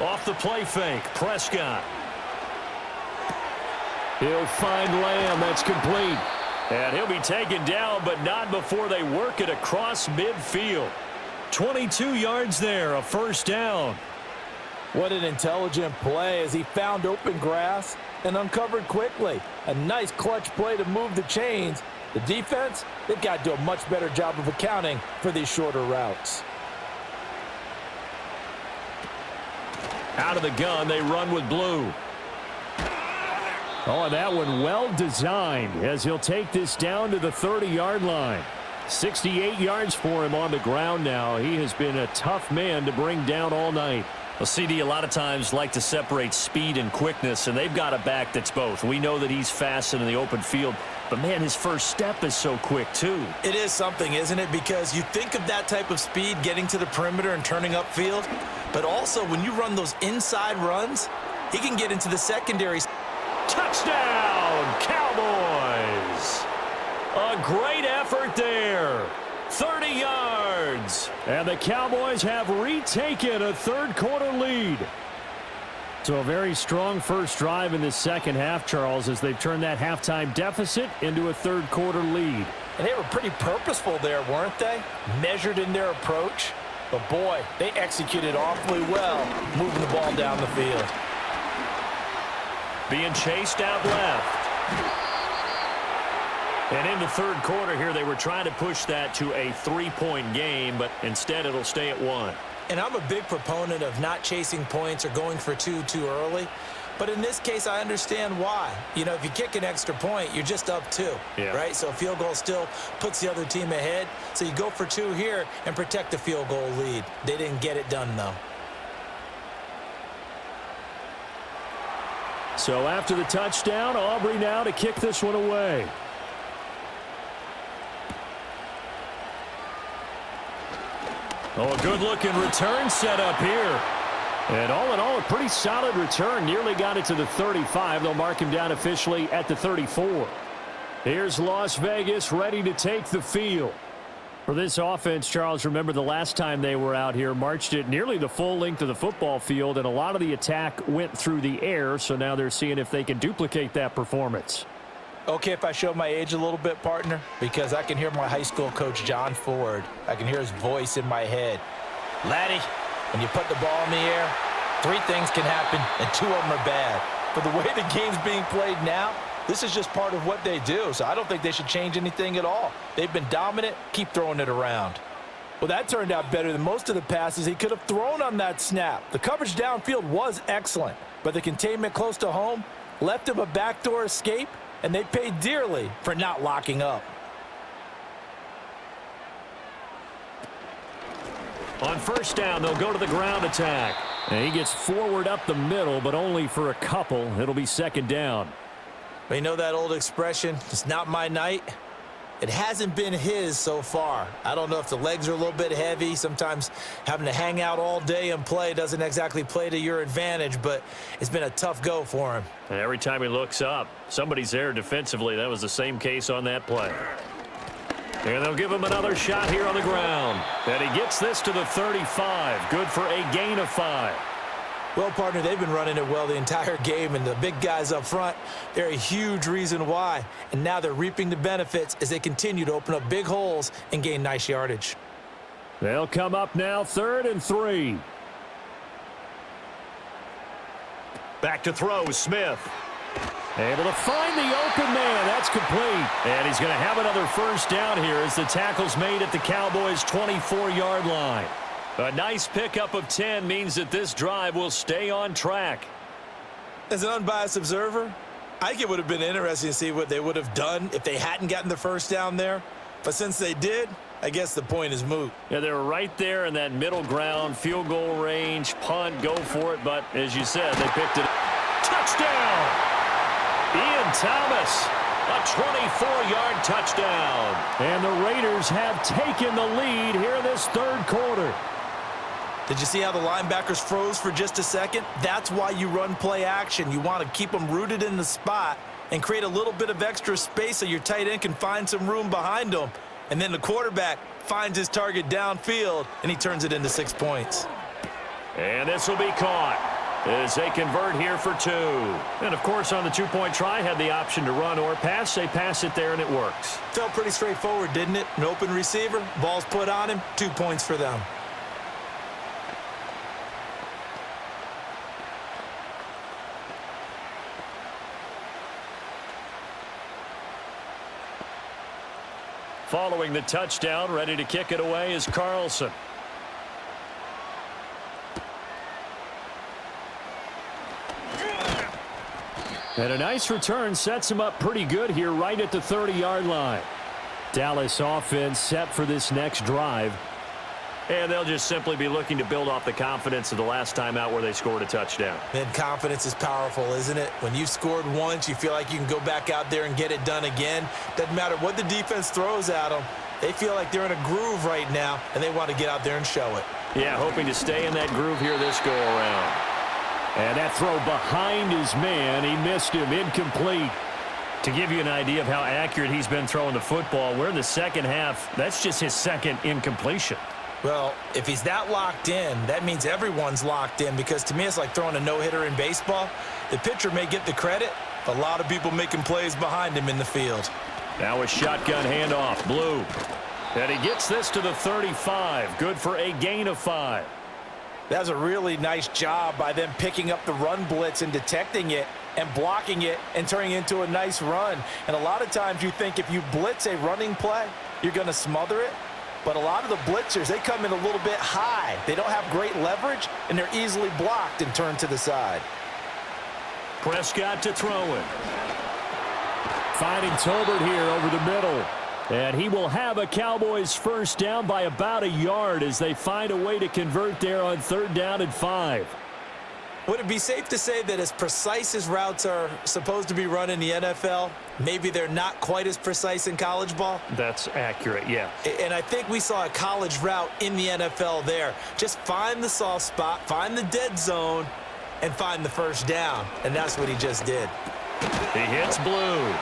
Off the play fake, Prescott. He'll find Lamb. That's complete. And he'll be taken down, but not before they work it across midfield. 22 yards there, a 1st down. What an intelligent play as he found open grass and uncovered quickly. A nice clutch play to move the chains. The defense, they've got to do a much better job of accounting for these shorter routes. Out of the gun, they run with Blue. Oh, and that one well designed as he'll take this down to the 30-yard line. 68 yards for him on the ground now. He has been a tough man to bring down all night. Well, CD, a lot of times like to separate speed and quickness, and they've got a back that's both. We know that he's fast in the open field, but, man, his first step is so quick, too. It is something, isn't it? Because you think of that type of speed getting to the perimeter and turning upfield, but also when you run those inside runs, he can get into the secondary. Touchdown, Cowboys! A great effort there. 30 yards. And the Cowboys have retaken a third-quarter lead. So a very strong first drive in the second half, Charles, as they've turned that halftime deficit into a third-quarter lead. And they were pretty purposeful there, weren't they? Measured in their approach. But, boy, they executed awfully well moving the ball down the field. Being chased out left. And in the third quarter here, they were trying to push that to a 3-point game, but instead it'll stay at 1. And I'm a big proponent of not chasing points or going for two too early. But in this case, I understand why. You know, if you kick an extra point, you're just up 2, right? So a field goal still puts the other team ahead. So you go for 2 here and protect the field goal lead. They didn't get it done, though. So after the touchdown, Aubrey now to kick this one away. Oh, a good-looking return set up here. And all in all, a pretty solid return. Nearly got it to the 35. They'll mark him down officially at the 34. Here's Las Vegas ready to take the field. For this offense, Charles, remember the last time they were out here, marched it nearly the full length of the football field, and a lot of the attack went through the air, so now they're seeing if they can duplicate that performance. Okay, if I show my age a little bit, partner, because I can hear my high school coach, John Ford. I can hear his voice in my head. Laddie, when you put the ball in the air, 3 things can happen, and 2 of them are bad. But the way the game's being played now, this is just part of what they do, so I don't think they should change anything at all. They've been dominant. Keep throwing it around. Well, that turned out better than most of the passes he could have thrown on that snap. The coverage downfield was excellent, but the containment close to home left him a backdoor escape, and they paid dearly for not locking up. On first down, they'll go to the ground attack. And he gets forward up the middle, but only for a couple. It'll be second down. You know that old expression, it's not my night? It hasn't been his so far. I don't know if the legs are a little bit heavy. Sometimes having to hang out all day and play doesn't exactly play to your advantage, but it's been a tough go for him. And every time he looks up, somebody's there defensively. That was the same case on that play. And they'll give him another shot here on the ground. And he gets this to the 35. Good for a gain of 5. Well, partner, they've been running it well the entire game, and the big guys up front, they're a huge reason why. And now they're reaping the benefits as they continue to open up big holes and gain nice yardage. They'll come up now 3rd and 3. Back to throw, Smith. Able to find the open man. That's complete. And he's going to have another first down here as the tackle's made at the Cowboys' 24-yard line. A nice pickup of 10 means that this drive will stay on track. As an unbiased observer, I think it would have been interesting to see what they would have done if they hadn't gotten the first down there. But since they did, I guess the point is moot. Yeah, they were right there in that middle ground, field goal range, punt, go for it. But as you said, they picked it. Touchdown! Ian Thomas, a 24-yard touchdown. And the Raiders have taken the lead here in this third quarter. Did you see how the linebackers froze for just a second? That's why you run play action. You want to keep them rooted in the spot and create a little bit of extra space so your tight end can find some room behind them. And then the quarterback finds his target downfield, and he turns it into 6 points. And this will be caught as they convert here for 2. And, of course, on the two-point try, had the option to run or pass. They pass it there, and it works. Felt pretty straightforward, didn't it? An open receiver, ball's put on him, 2 points for them. Following the touchdown, ready to kick it away is Carlson. And a nice return sets him up pretty good here right at the 30-yard line. Dallas offense set for this next drive. And they'll just simply be looking to build off the confidence of the last time out where they scored a touchdown. And confidence is powerful, isn't it? When you've scored once, you feel like you can go back out there and get it done again. Doesn't matter what the defense throws at them. They feel like they're in a groove right now, and they want to get out there and show it. Yeah, hoping to stay in that groove here this go-around. And that throw behind his man, he missed him, incomplete. To give you an idea of how accurate he's been throwing the football, we're in the second half. That's just his second incompletion. Well, if he's that locked in, that means everyone's locked in, because to me it's like throwing a no-hitter in baseball. The pitcher may get the credit, but a lot of people making plays behind him in the field. Now a shotgun handoff, Blue. And he gets this to the 35. Good for a gain of 5. That's a really nice job by them picking up the run blitz and detecting it and blocking it and turning it into a nice run. And a lot of times you think if you blitz a running play, you're going to smother it. But a lot of the blitzers, they come in a little bit high. They don't have great leverage, and they're easily blocked and turned to the side. Prescott to throw it. Finding Tolbert here over the middle. And he will have a Cowboys first down by about a yard as they find a way to convert there on 3rd down and 5. Would it be safe to say that as precise as routes are supposed to be run in the NFL, maybe they're not quite as precise in college ball? That's accurate, yeah. And I think we saw a college route in the NFL there. Just find the soft spot, find the dead zone, and find the first down. And that's what he just did. He hits Blue.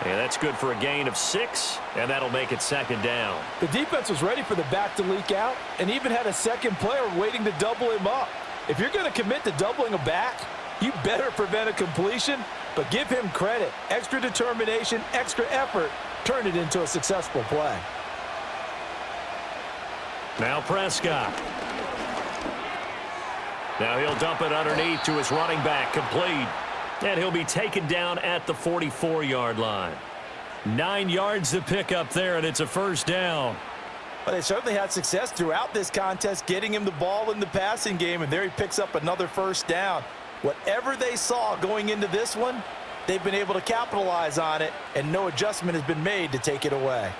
And that's good for a gain of 6, and that'll make it 2nd down. The defense was ready for the back to leak out and even had a second player waiting to double him up. If you're going to commit to doubling a back, you better prevent a completion, but give him credit. Extra determination, extra effort, turn it into a successful play. Now Prescott. Now he'll dump it underneath to his running back, complete. And he'll be taken down at the 44-yard line. 9 yards to pick up there, and it's a first down. Well, they certainly had success throughout this contest, getting him the ball in the passing game, and there he picks up another first down. Whatever they saw going into this one, they've been able to capitalize on it, and no adjustment has been made to take it away.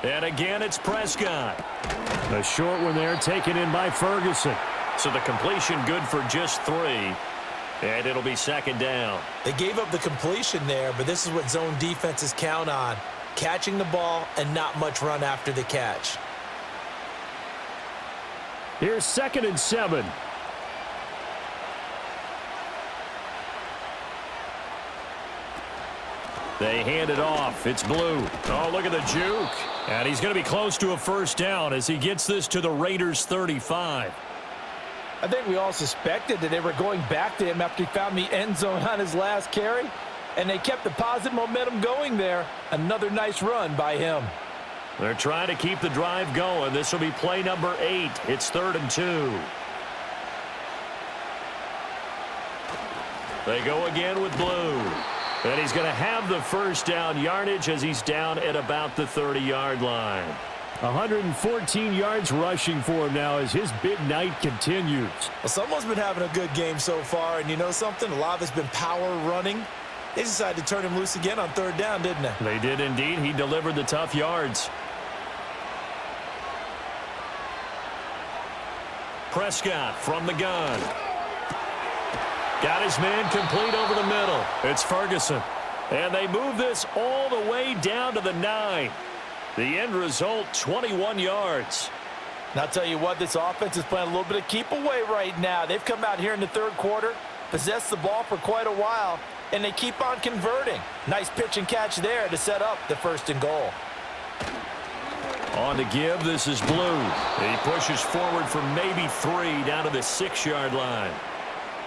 And again, it's Prescott. A short one there taken in by Ferguson. So the completion good for just 3. And it'll be 2nd down. They gave up the completion there, but this is what zone defenses count on. Catching the ball and not much run after the catch. Here's 2nd and 7. They hand it off. It's Blue. Oh, look at the juke. And he's going to be close to a first down as he gets this to the Raiders' 35. I think we all suspected that they were going back to him after he found the end zone on his last carry, and they kept the positive momentum going there. Another nice run by him. They're trying to keep the drive going. This will be play number 8. It's 3rd and 2. They go again with blue. And he's going to have the first down yardage as he's down at about the 30-yard line. 114 yards rushing for him now as his big night continues. Well, someone's been having a good game so far, and you know something? A lot of it's been power running. They decided to turn him loose again on third down, didn't they? They did indeed. He delivered the tough yards. Prescott from the gun. Got his man complete over the middle. It's Ferguson. And they move this all the way down to the 9. The end result, 21 yards. And I'll tell you what, this offense is playing a little bit of keep away right now. They've come out here in the third quarter, possessed the ball for quite a while, and they keep on converting. Nice pitch and catch there to set up the first and goal. On to give, this is Blue. He pushes forward for maybe 3 down to the 6-yard line.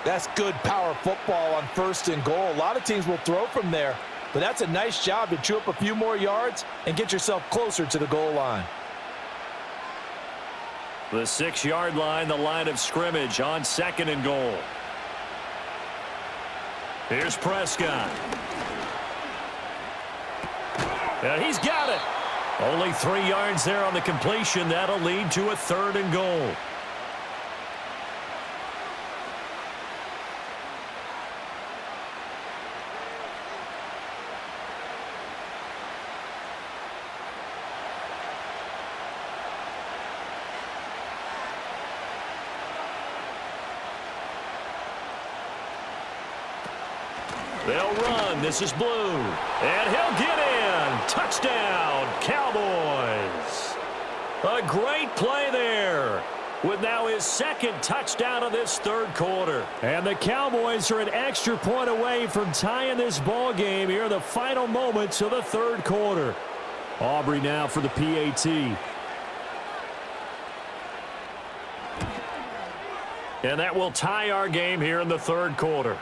That's good power football on first and goal. A lot of teams will throw from there, but that's a nice job to chew up a few more yards and get yourself closer to the goal line. The 6-yard line, the line of scrimmage on second and goal. Here's Prescott. And he's got it. Only 3 yards there on the completion. That'll lead to a third and goal. They'll run. This is Blue. And he'll get in. Touchdown, Cowboys. A great play there with now his second touchdown of this third quarter. And the Cowboys are an extra point away from tying this ball game here in the final moments of the third quarter. Aubrey now for the PAT. And that will tie our game here in the third quarter.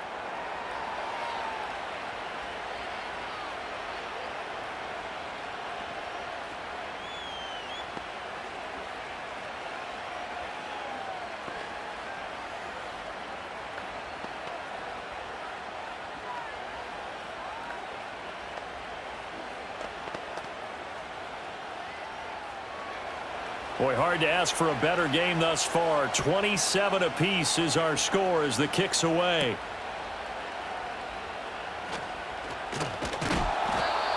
Boy, hard to ask for a better game thus far. 27 apiece is our score as the kick's away.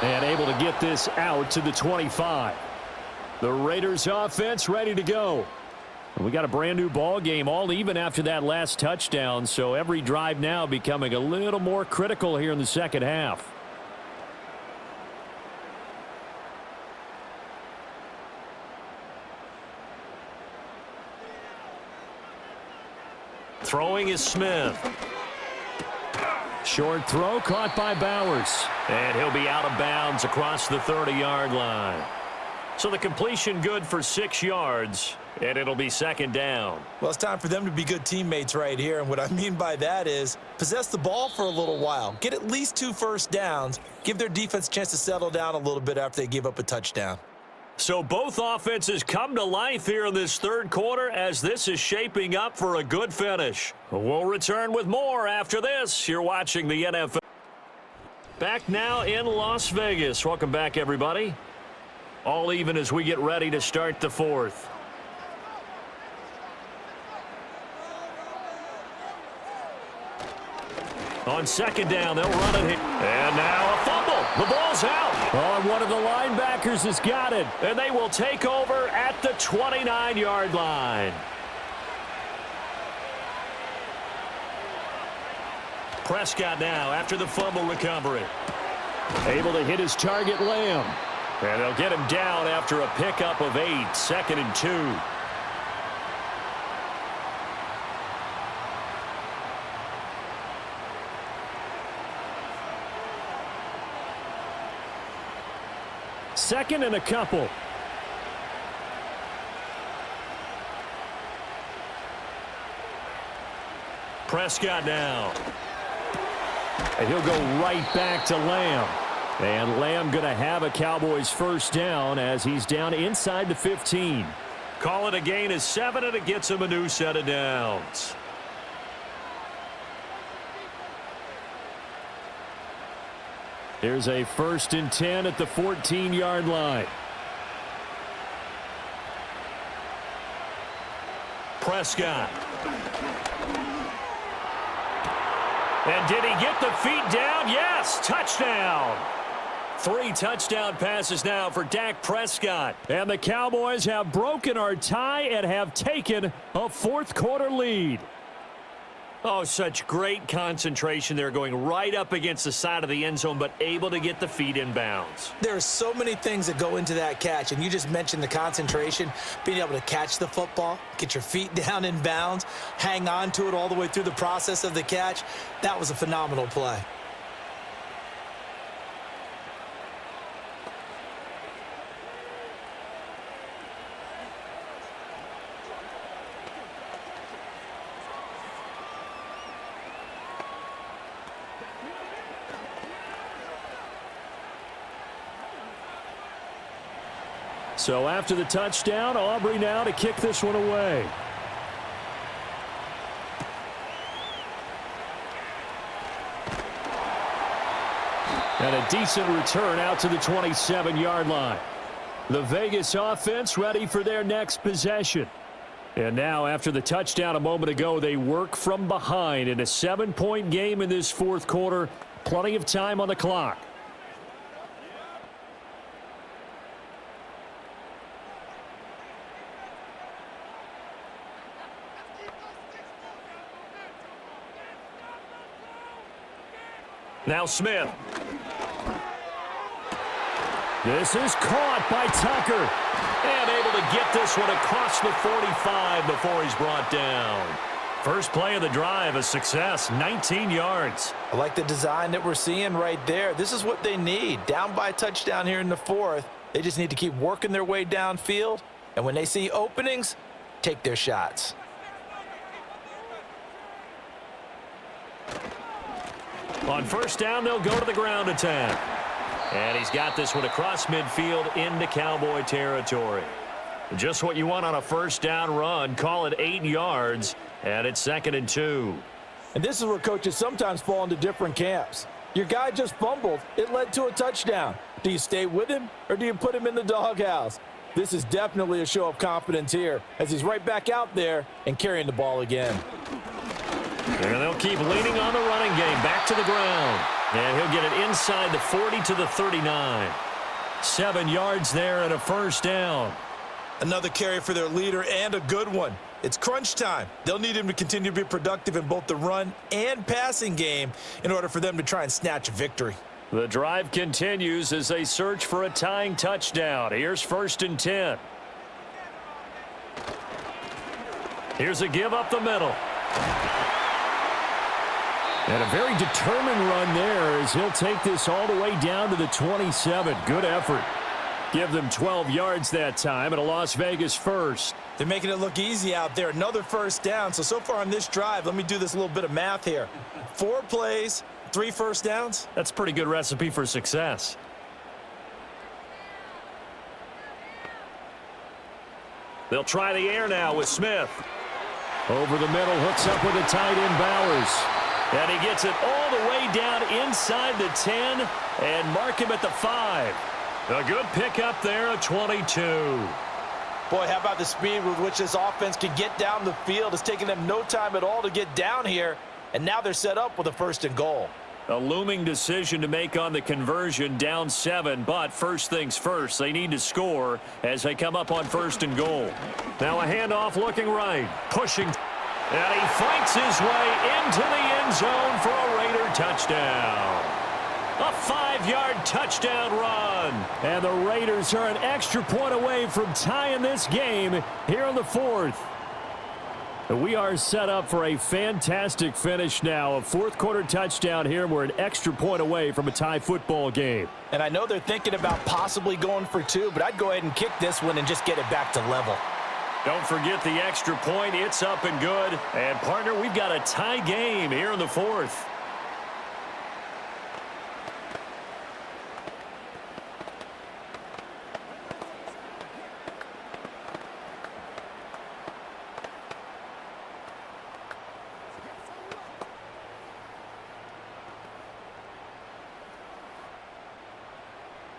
And able to get this out to the 25. The Raiders offense ready to go. We got a brand new ball game, all even after that last touchdown, so every drive now becoming a little more critical here in the second half. Throwing is Smith. Short throw caught by Bowers. And he'll be out of bounds across the 30-yard line. So the completion good for 6 yards, and it'll be second down. Well, it's time for them to be good teammates right here, and what I mean by that is possess the ball for a little while. Get at least 2 first downs. Give their defense a chance to settle down a little bit after they give up a touchdown. So both offenses come to life here in this third quarter as this is shaping up for a good finish. We'll return with more after this. You're watching the NFL. Back now in Las Vegas. Welcome back, everybody. All even as we get ready to start the fourth. On second down, they'll run it here. And now a fumble. The ball's out. Oh, and one of the linebackers has got it. And they will take over at the 29-yard line. Prescott now after the fumble recovery. Able to hit his target, Lamb. And they'll get him down after a pickup of 8, 2nd and 2. Second and a couple. Prescott now. And he'll go right back to Lamb. And Lamb going to have a Cowboys first down as he's down inside the 15. Call it a gain of 7, and it gets him a new set of downs. Here's a 1st and 10 at the 14-yard line. Prescott. And did he get the feet down? Yes, touchdown. 3 touchdown passes now for Dak Prescott. And the Cowboys have broken our tie and have taken a 4th quarter lead. Oh, such great concentration there, going right up against the side of the end zone, but able to get the feet in bounds. There are so many things that go into that catch, and you just mentioned the concentration, being able to catch the football, get your feet down in bounds, hang on to it all the way through the process of the catch. That was a phenomenal play. So after the touchdown, Aubrey now to kick this one away. And a decent return out to the 27-yard line. The Vegas offense ready for their next possession. And now after the touchdown a moment ago, they work from behind in a 7-point game in this 4th quarter. Plenty of time on the clock. Now Smith. This is caught by Tucker. And able to get this one across the 45 before he's brought down. First play of the drive, a success, 19 yards. I like the design that we're seeing right there. This is what they need. Down by a touchdown here in the 4th. They just need to keep working their way downfield. And when they see openings, take their shots. On 1st down, they'll go to the ground attack. And he's got this one across midfield into Cowboy territory. Just what you want on a 1st down run. Call it 8 yards, and it's 2nd and 2. And this is where coaches sometimes fall into different camps. Your guy just fumbled. It led to a touchdown. Do you stay with him, or do you put him in the doghouse? This is definitely a show of confidence here as he's right back out there and carrying the ball again. And they'll keep leaning on the running game. Back to the ground. And he'll get it inside the 40 to the 39. 7 yards there and a 1st down. Another carry for their leader and a good one. It's crunch time. They'll need him to continue to be productive in both the run and passing game in order for them to try and snatch a victory. The drive continues as they search for a tying touchdown. Here's 1st and 10. Here's a give up the middle. And a very determined run there as he'll take this all the way down to the 27. Good effort. Give them 12 yards that time and a Las Vegas 1st. They're making it look easy out there. Another 1st down. So far on this drive, let me do this little bit of math here. 4 plays, 3 1st downs. That's a pretty good recipe for success. They'll try the air now with Smith. Over the middle, hooks up with a tight end, Bowers. And he gets it all the way down inside the 10 and mark him at the 5. A good pickup there at 22. Boy, how about the speed with which this offense can get down the field? It's taking them no time at all to get down here, and now they're set up with a 1st and goal. A looming decision to make on the conversion, down 7, but first things first, they need to score as they come up on 1st and goal. Now a handoff looking right, pushing, and he fights his way into the end zone for a Raider touchdown. A 5-yard touchdown run. And the Raiders are an extra point away from tying this game here in the 4th. We are set up for a fantastic finish now. A 4th quarter touchdown here. We're an extra point away from a tie football game. And I know they're thinking about possibly going for 2, but I'd go ahead and kick this one and just get it back to level. Don't forget the extra point. It's up and good. And, partner, we've got a tie game here in the 4th.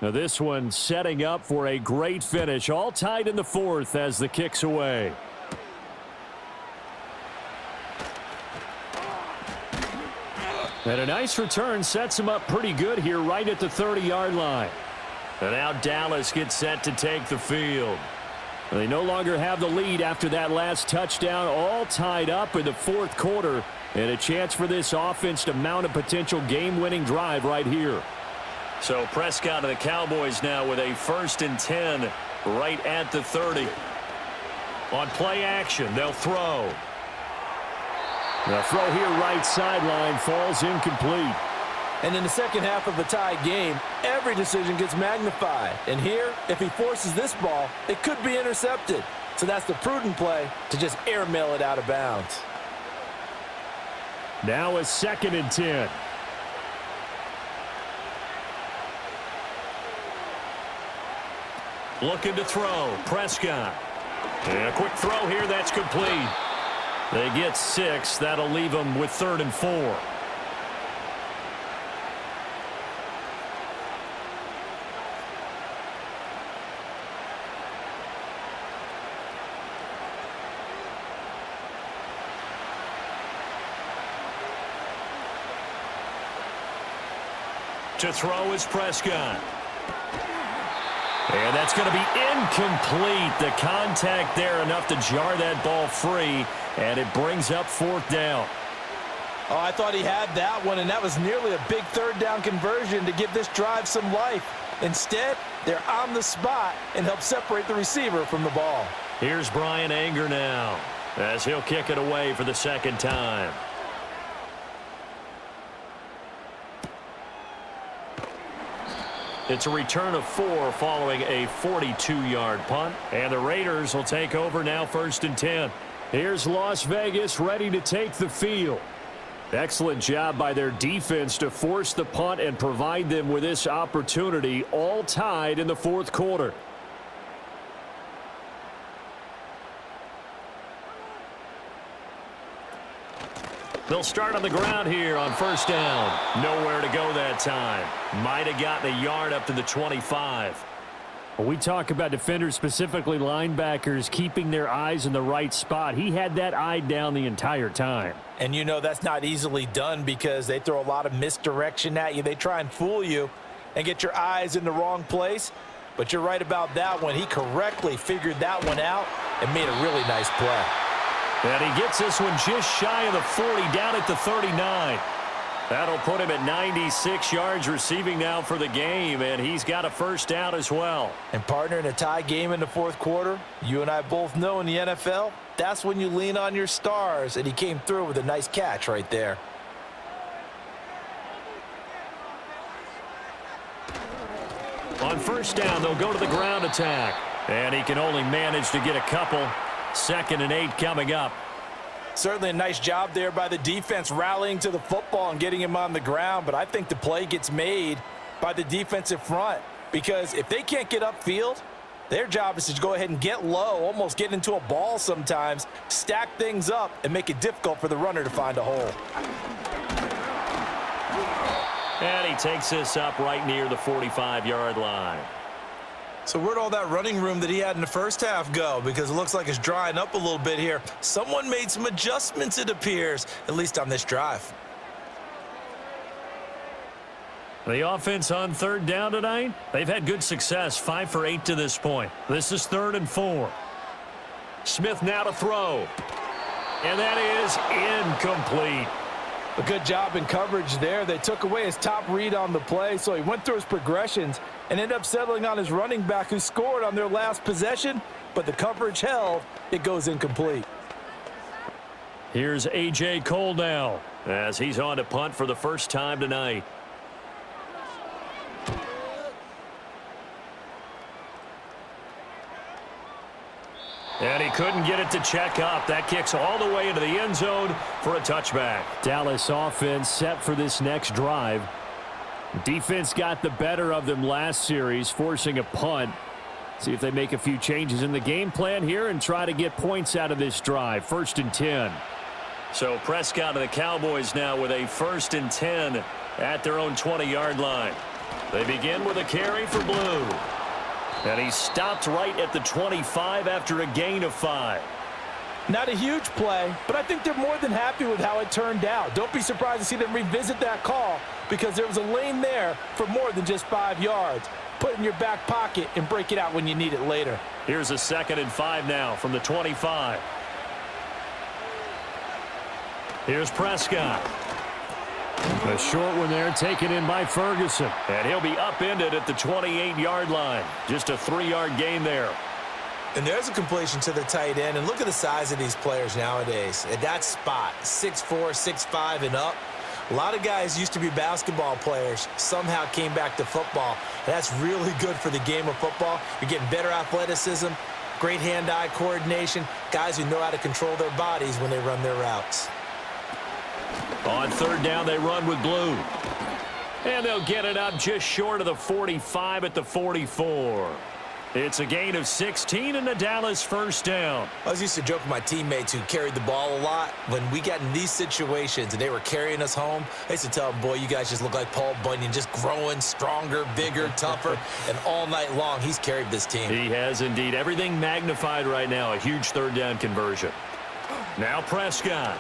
Now this one setting up for a great finish. All tied in the fourth as the kick's away. And a nice return sets him up pretty good here right at the 30-yard line. And now Dallas gets set to take the field. They no longer have the lead after that last touchdown, all tied up in the fourth quarter, and a chance for this offense to mount a potential game-winning drive right here. So Prescott and the Cowboys now with a 1st and 10 right at the 30. On play action, they'll throw. The throw here right sideline falls incomplete. And in the second half of a tie game, every decision gets magnified. And here, if he forces this ball, it could be intercepted. So that's the prudent play to just airmail it out of bounds. Now a 2nd and 10. Looking to throw. Prescott. And a quick throw here. That's complete. They get 6. That'll leave them with 3rd and 4. To throw is Prescott. And that's going to be incomplete. The contact there enough to jar that ball free, and it brings up 4th down. Oh, I thought he had that one, and that was nearly a big 3rd down conversion to give this drive some life. Instead, they're on the spot and help separate the receiver from the ball. Here's Brian Anger now as he'll kick it away for the 2nd time. It's a return of 4 following a 42-yard punt. And the Raiders will take over now 1st and 10. Here's Las Vegas ready to take the field. Excellent job by their defense to force the punt and provide them with this opportunity, all tied in the 4th quarter. They'll start on the ground here on 1st down. Nowhere to go that time. Might have gotten a yard up to the 25. When we talk about defenders, specifically linebackers, keeping their eyes in the right spot, he had that eye down the entire time. And you know that's not easily done because they throw a lot of misdirection at you. They try and fool you and get your eyes in the wrong place. But you're right about that one. He correctly figured that one out and made a really nice play. And he gets this one just shy of the 40, down at the 39. That'll put him at 96 yards receiving now for the game, and he's got a 1st down as well. And partner, in a tie game in the 4th quarter, you and I both know in the NFL, that's when you lean on your stars, and he came through with a nice catch right there. On 1st down, they'll go to the ground attack, and he can only manage to get a couple. 2nd and 8 coming up. Certainly a nice job there by the defense rallying to the football and getting him on the ground, but I think the play gets made by the defensive front because if they can't get upfield, their job is to go ahead and get low, almost get into a ball sometimes, stack things up, and make it difficult for the runner to find a hole. And he takes this up right near the 45-yard line. So where'd all that running room that he had in the first half go? Because it looks like it's drying up a little bit here. Someone made some adjustments, it appears, at least on this drive. The offense on 3rd down tonight, they've had good success, 5 for 8 to this point. This is 3rd and 4. Smith now to throw. And that is incomplete. A good job in coverage there. They took away his top read on the play, so he went through his progressions and ended up settling on his running back who scored on their last possession, but the coverage held. It goes incomplete. Here's A.J. Cole now as he's on to punt for the 1st time tonight. And he couldn't get it to check up. That kicks all the way into the end zone for a touchback. Dallas offense set for this next drive. Defense got the better of them last series, forcing a punt. See if they make a few changes in the game plan here and try to get points out of this drive. 1st and 10. So Prescott and the Cowboys now with a 1st and 10 at their own 20-yard line. They begin with a carry for Blue. And he stopped right at the 25 after a gain of 5. Not a huge play, but I think they're more than happy with how it turned out. Don't be surprised to see them revisit that call because there was a lane there for more than just 5 yards. Put it in your back pocket and break it out when you need it later. Here's a 2nd and 5 now from the 25. Here's Prescott. A short one there taken in by Ferguson. And he'll be upended at the 28-yard line. Just a 3-yard gain there. And there's a completion to the tight end. And look at the size of these players nowadays. At that spot, 6'4", 6'5", and up. A lot of guys used to be basketball players, somehow came back to football. And that's really good for the game of football. You're getting better athleticism, great hand-eye coordination, guys who know how to control their bodies when they run their routes. On 3rd down, they run with Blue. And they'll get it up just short of the 45 at the 44. It's a gain of 16 and a Dallas 1st down. I was used to joke with my teammates who carried the ball a lot. When we got in these situations and they were carrying us home, I used to tell them, boy, you guys just look like Paul Bunyan, just growing stronger, bigger, tougher, and all night long he's carried this team. He has indeed. Everything magnified right now. A huge 3rd down conversion. Now Prescott.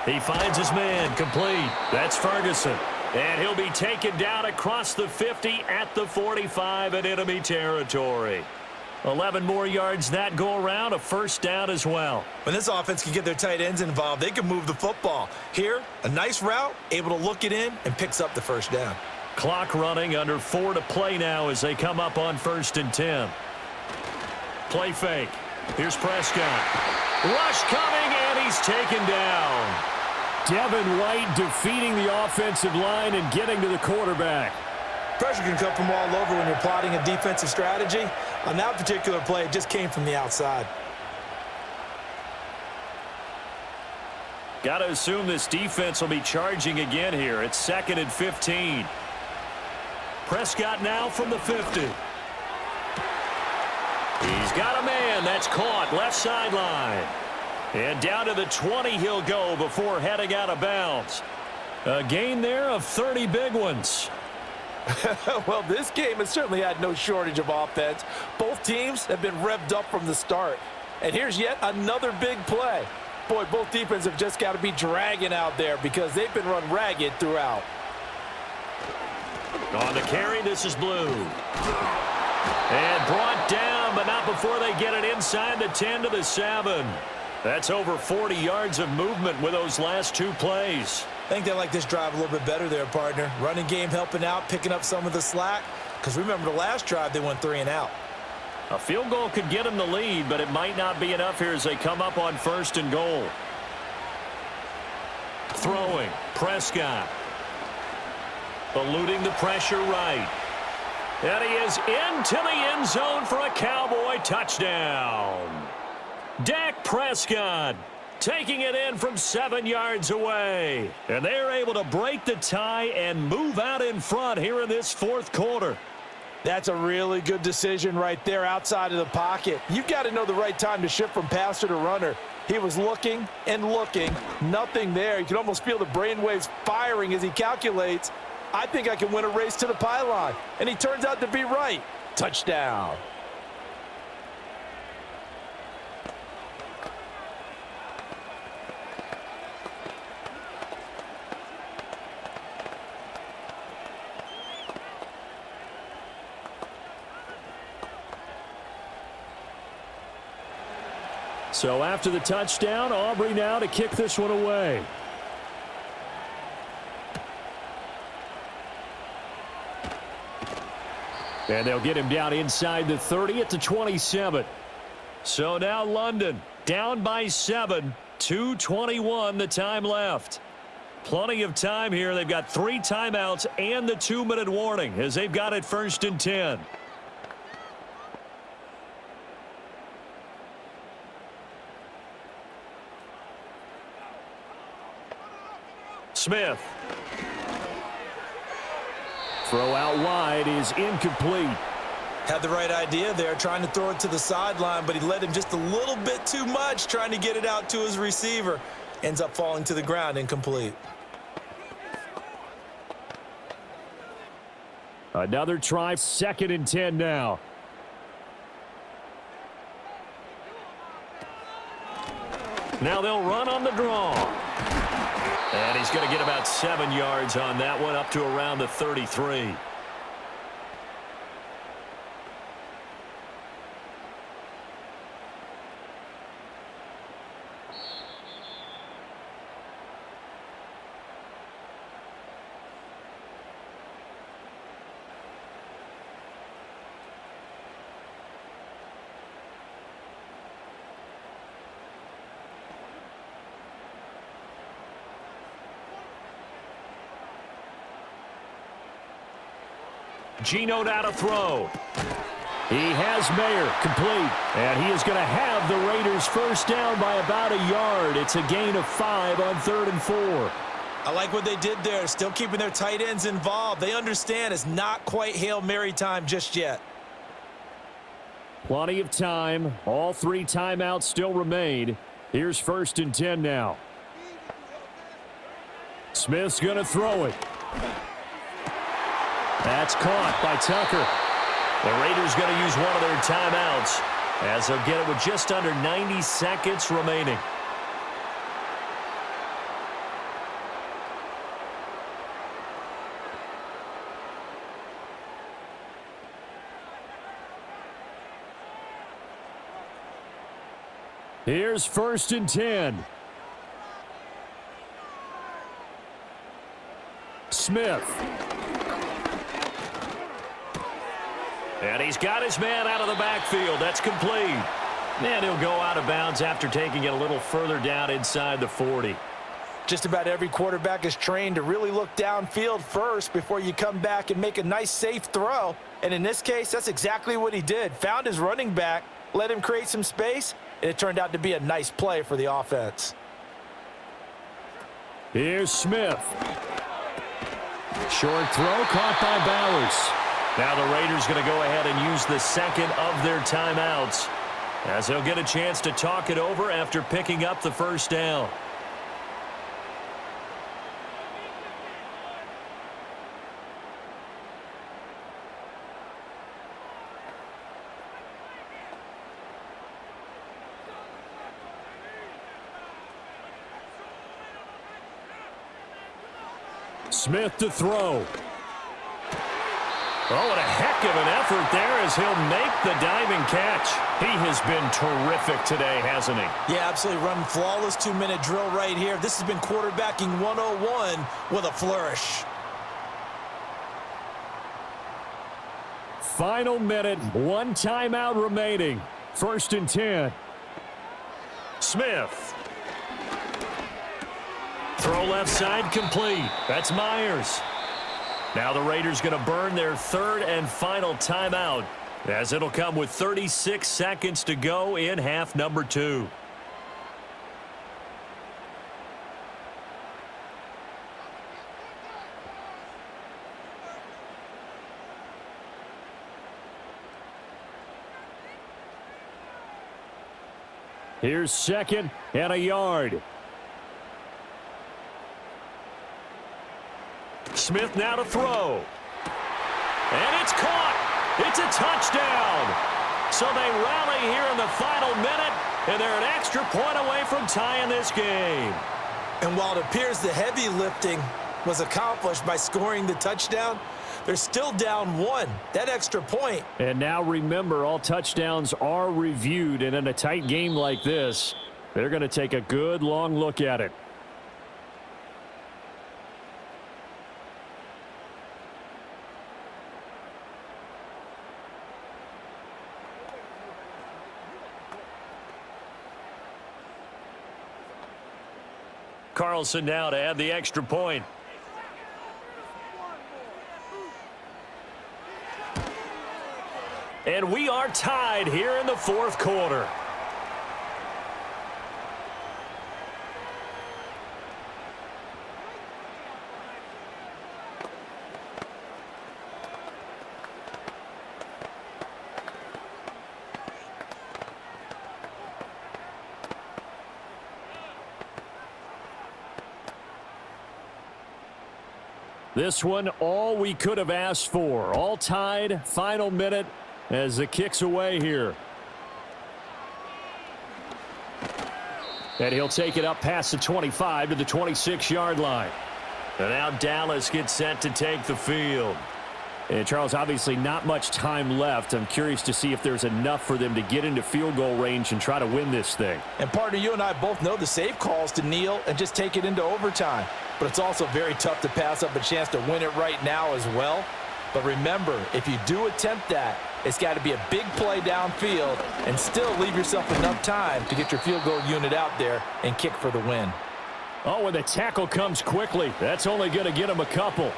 He finds his man complete. That's Ferguson. And he'll be taken down across the 50 at the 45 in enemy territory. 11 more yards that go around, a 1st down as well. When this offense can get their tight ends involved, they can move the football. Here, a nice route, able to look it in, and picks up the 1st down. Clock running, under 4 to play now as they come up on 1st and 10. Play fake. Here's Prescott. Rush coming, and he's taken down. Devin White defeating the offensive line and getting to the quarterback. Pressure can come from all over when you're plotting a defensive strategy. On that particular play, it just came from the outside. Got to assume this defense will be charging again here. It's 2nd and 15. Prescott now from the 50. He's got a man. That's caught left sideline. And down to the 20 he'll go before heading out of bounds. A gain there of 30 big ones. Well, this game has certainly had no shortage of offense. Both teams have been revved up from the start. And here's yet another big play. Boy, both defenses have just got to be dragging out there because they've been run ragged throughout. On the carry, this is Blue. And brought down, but not before they get it inside the 10 to the 7. That's over 40 yards of movement with those last 2 plays. I think they like this drive a little bit better there, partner. Running game helping out, picking up some of the slack. Because remember the last drive, they went 3 and out. A field goal could get them the lead, but it might not be enough here as they come up on 1st and goal. Throwing, Prescott. Eluding the pressure right. And he is into the end zone for a Cowboy touchdown. Dak Prescott taking it in from 7 yards away. And they're able to break the tie and move out in front here in this 4th quarter. That's a really good decision right there outside of the pocket. You've got to know the right time to shift from passer to runner. He was looking and looking. Nothing there. You can almost feel the brainwaves firing as he calculates, I think I can win a race to the pylon. And he turns out to be right. Touchdown. So after the touchdown, Aubrey now to kick this one away. And they'll get him down inside the 30 at the 27. So now London down by 7. 2:21 the time left. Plenty of time here. They've got 3 timeouts and the 2-minute warning as they've got it 1st and 10. Smith. Throw out wide is incomplete. Had the right idea there, trying to throw it to the sideline, but he led him just a little bit too much, trying to get it out to his receiver. Ends up falling to the ground, incomplete. Another try, 2nd and 10 now. Now they'll run on the draw. And he's going to get about 7 yards on that one, up to around the 33. Geno now to throw. He has Mayer complete, and he is going to have the Raiders first down by about a yard. It's a gain of 5 on 3rd and 4. I like what they did there, still keeping their tight ends involved. They understand it's not quite Hail Mary time just yet. Plenty of time. All 3 timeouts still remain. Here's 1st and 10 now. Smith's going to throw it. That's caught by Tucker. The Raiders going to use one of their timeouts as they'll get it with just under 90 seconds remaining. Here's 1st and 10. Smith. And he's got his man out of the backfield. That's complete. And he'll go out of bounds after taking it a little further down inside the 40. Just about every quarterback is trained to really look downfield first before you come back and make a nice, safe throw. And in this case, that's exactly what he did. Found his running back, let him create some space, and it turned out to be a nice play for the offense. Here's Smith. Short throw caught by Bowers. Now the Raiders going to go ahead and use the 2nd of their timeouts as they'll get a chance to talk it over after picking up the first down. Smith to throw. Oh, what a heck of an effort there as he'll make the diving catch. He has been terrific today, hasn't he? Yeah, absolutely. Running flawless 2-minute drill right here. This has been quarterbacking 101 with a flourish. Final minute, 1 timeout remaining. 1st and 10. Smith. Throw left side complete. That's Myers. Now the Raiders going to burn their 3rd and final timeout as it'll come with 36 seconds to go in half number 2. Here's 2nd and a yard. Smith now to throw. And it's caught. It's a touchdown. So they rally here in the final minute, and they're an extra point away from tying this game. And while it appears the heavy lifting was accomplished by scoring the touchdown, they're still down 1. That extra point. And now remember, all touchdowns are reviewed, and in a tight game like this, they're going to take a good long look at it. Carlson now to add the extra point. And we are tied here in the 4th quarter. This one, all we could have asked for. All tied, final minute as the kick's away here. And he'll take it up past the 25 to the 26-yard line. And now Dallas gets set to take the field. And Charles, obviously not much time left. I'm curious to see if there's enough for them to get into field goal range and try to win this thing. And partner, you and I both know the safe calls to kneel and just take it into overtime. But it's also very tough to pass up a chance to win it right now as well. But remember, if you do attempt that, it's got to be a big play downfield and still leave yourself enough time to get your field goal unit out there and kick for the win. Oh, and the tackle comes quickly. That's only going to get him a couple.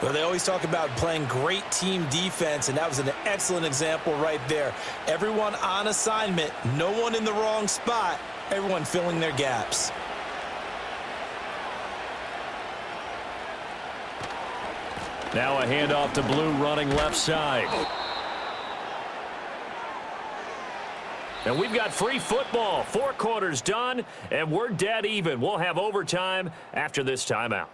Well, they always talk about playing great team defense, and that was an excellent example right there. Everyone on assignment, no one in the wrong spot, everyone filling their gaps. Now a handoff to Blue running left side. And we've got free football. 4 quarters done, and we're dead even. We'll have overtime after this timeout.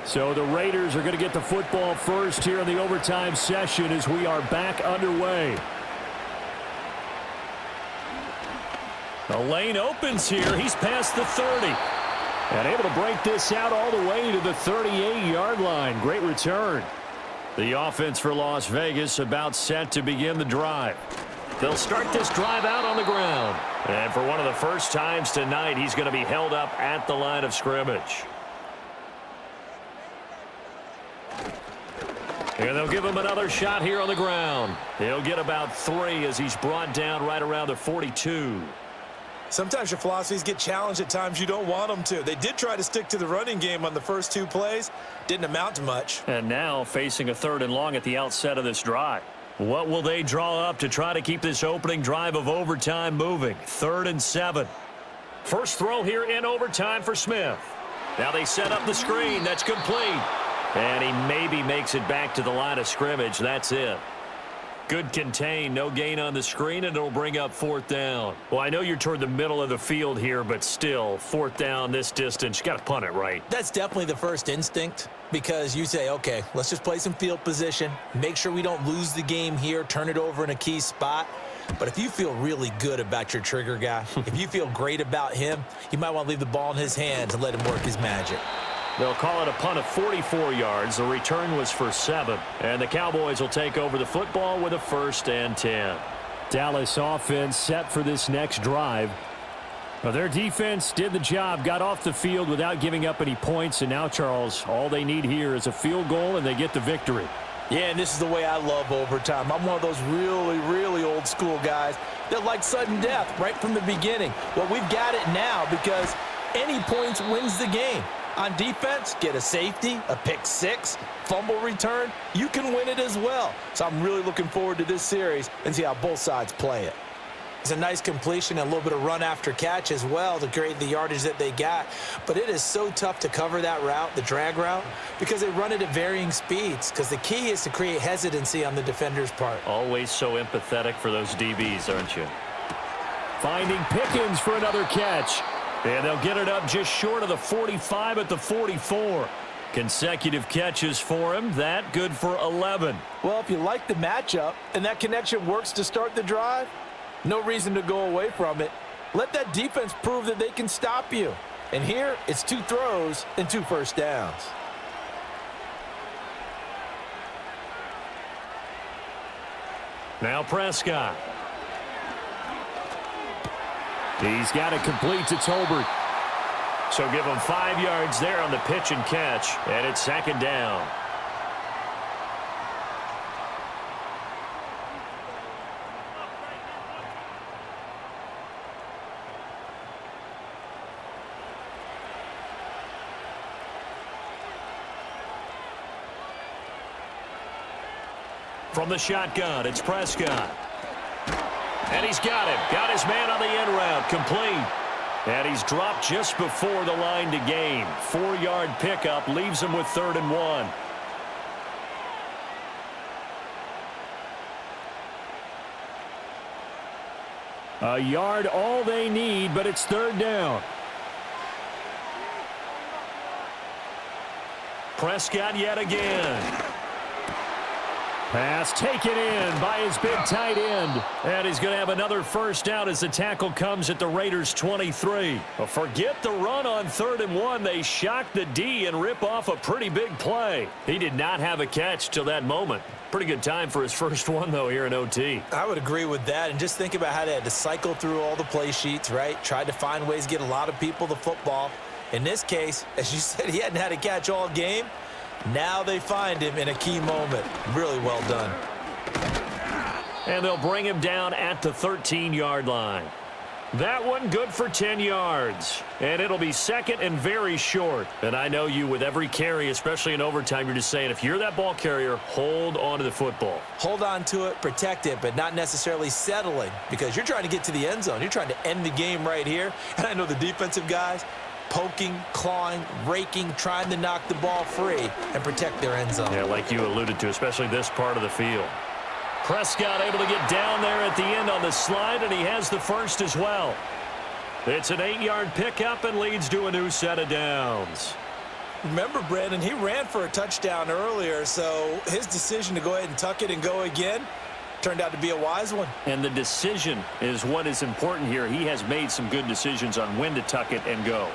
So the Raiders are going to get the football first here in the overtime session as we are back underway. The lane opens here. He's past the 30. And able to break this out all the way to the 38-yard line. Great return. The offense for Las Vegas about set to begin the drive. They'll start this drive out on the ground. And for one of the first times tonight, he's going to be held up at the line of scrimmage. And they'll give him another shot here on the ground. He'll get about 3 as he's brought down right around the 42. Sometimes your philosophies get challenged at times you don't want them to. They did try to stick to the running game on the first 2 plays. Didn't amount to much. And now facing a 3rd and long at the outset of this drive. What will they draw up to try to keep this opening drive of overtime moving? 3rd and 7. First throw here in overtime for Smith. Now they set up the screen. That's complete. And he maybe makes it back to the line of scrimmage. That's it. Good contain, no gain on the screen, and it'll bring up 4th down. Well, I know you're toward the middle of the field here, but still, 4th down this distance, you got to punt it right. That's definitely the first instinct because you say, okay, let's just play some field position, make sure we don't lose the game here, turn it over in a key spot. But if you feel really good about your trigger guy, if you feel great about him, you might want to leave the ball in his hands and let him work his magic. They'll call it a punt of 44 yards. The return was for 7. And the Cowboys will take over the football with a 1st and 10. Dallas offense set for this next drive. Well, their defense did the job, got off the field without giving up any points. And now, Charles, all they need here is a field goal, and they get the victory. Yeah, and this is the way I love overtime. I'm one of those really, really old school guys that like sudden death right from the beginning. Well, we've got it now because any points wins the game. On defense, get a safety, a pick 6, fumble return. You can win it as well. So I'm really looking forward to this series and see how both sides play it. It's a nice completion and a little bit of run after catch as well to create the yardage that they got. But it is so tough to cover that route, the drag route, because they run it at varying speeds. Because the key is to create hesitancy on the defender's part. Always so empathetic for those DBs, aren't you? Finding Pickens for another catch. And they'll get it up just short of the 45 at the 44. Consecutive catches for him. That good for 11. Well, if you like the matchup and that connection works to start the drive, no reason to go away from it. Let that defense prove that they can stop you. And here, it's 2 throws and 2 first downs. Now Prescott. He's got it complete to Tolbert. So give him 5 yards there on the pitch and catch, and it's 2nd down. From the shotgun, it's Prescott. And he's got him. Got his man on the end route. Complete. And he's dropped just before the line to gain. 4-yard pickup leaves him with 3rd and 1. A yard all they need, but it's 3rd down. Prescott yet again. Pass taken in by his big tight end. And he's going to have another first down as the tackle comes at the Raiders' 23. Well, forget the run on 3rd and 1. They shock the D and rip off a pretty big play. He did not have a catch till that moment. Pretty good time for his first one, though, here in OT. I would agree with that. And just think about how they had to cycle through all the play sheets, right? Tried to find ways to get a lot of people the football. In this case, as you said, he hadn't had a catch all game. Now they find him in a key moment. Really well done. And they'll bring him down at the 13-yard line. That one good for 10 yards. And it'll be 2nd and very short. And I know you, with every carry, especially in overtime, you're just saying, if you're that ball carrier, hold on to the football. Hold on to it, protect it, but not necessarily settling, because you're trying to get to the end zone. You're trying to end the game right here. And I know the defensive guys, poking, clawing, raking, trying to knock the ball free and protect their end zone. Yeah, like you alluded to, especially this part of the field. Prescott able to get down there at the end on the slide, and he has the first as well. It's an 8-yard pickup and leads to a new set of downs. Remember, Brandon, he ran for a touchdown earlier, so his decision to go ahead and tuck it and go again turned out to be a wise one. And the decision is what is important here. He has made some good decisions on when to tuck it and go.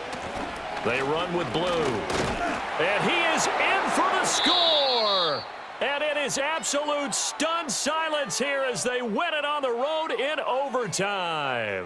They run with blue. And he is in for the score. And it is absolute stunned silence here as they win it on the road in overtime.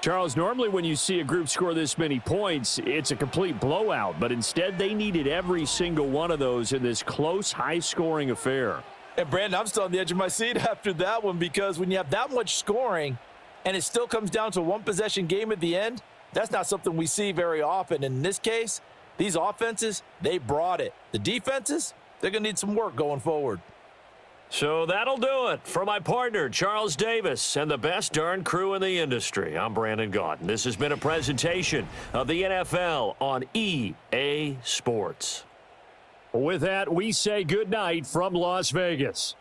Charles, normally when you see a group score this many points, it's a complete blowout. But instead, they needed every single one of those in this close, high-scoring affair. And, Brandon, I'm still on the edge of my seat after that one, because when you have that much scoring and it still comes down to a one-possession game at the end, that's not something we see very often. In this case, these offenses, they brought it. The defenses, they're going to need some work going forward. So that'll do it for my partner, Charles Davis, and the best darn crew in the industry. I'm Brandon Gaudin. This has been a presentation of the NFL on EA Sports. With that, we say good night from Las Vegas.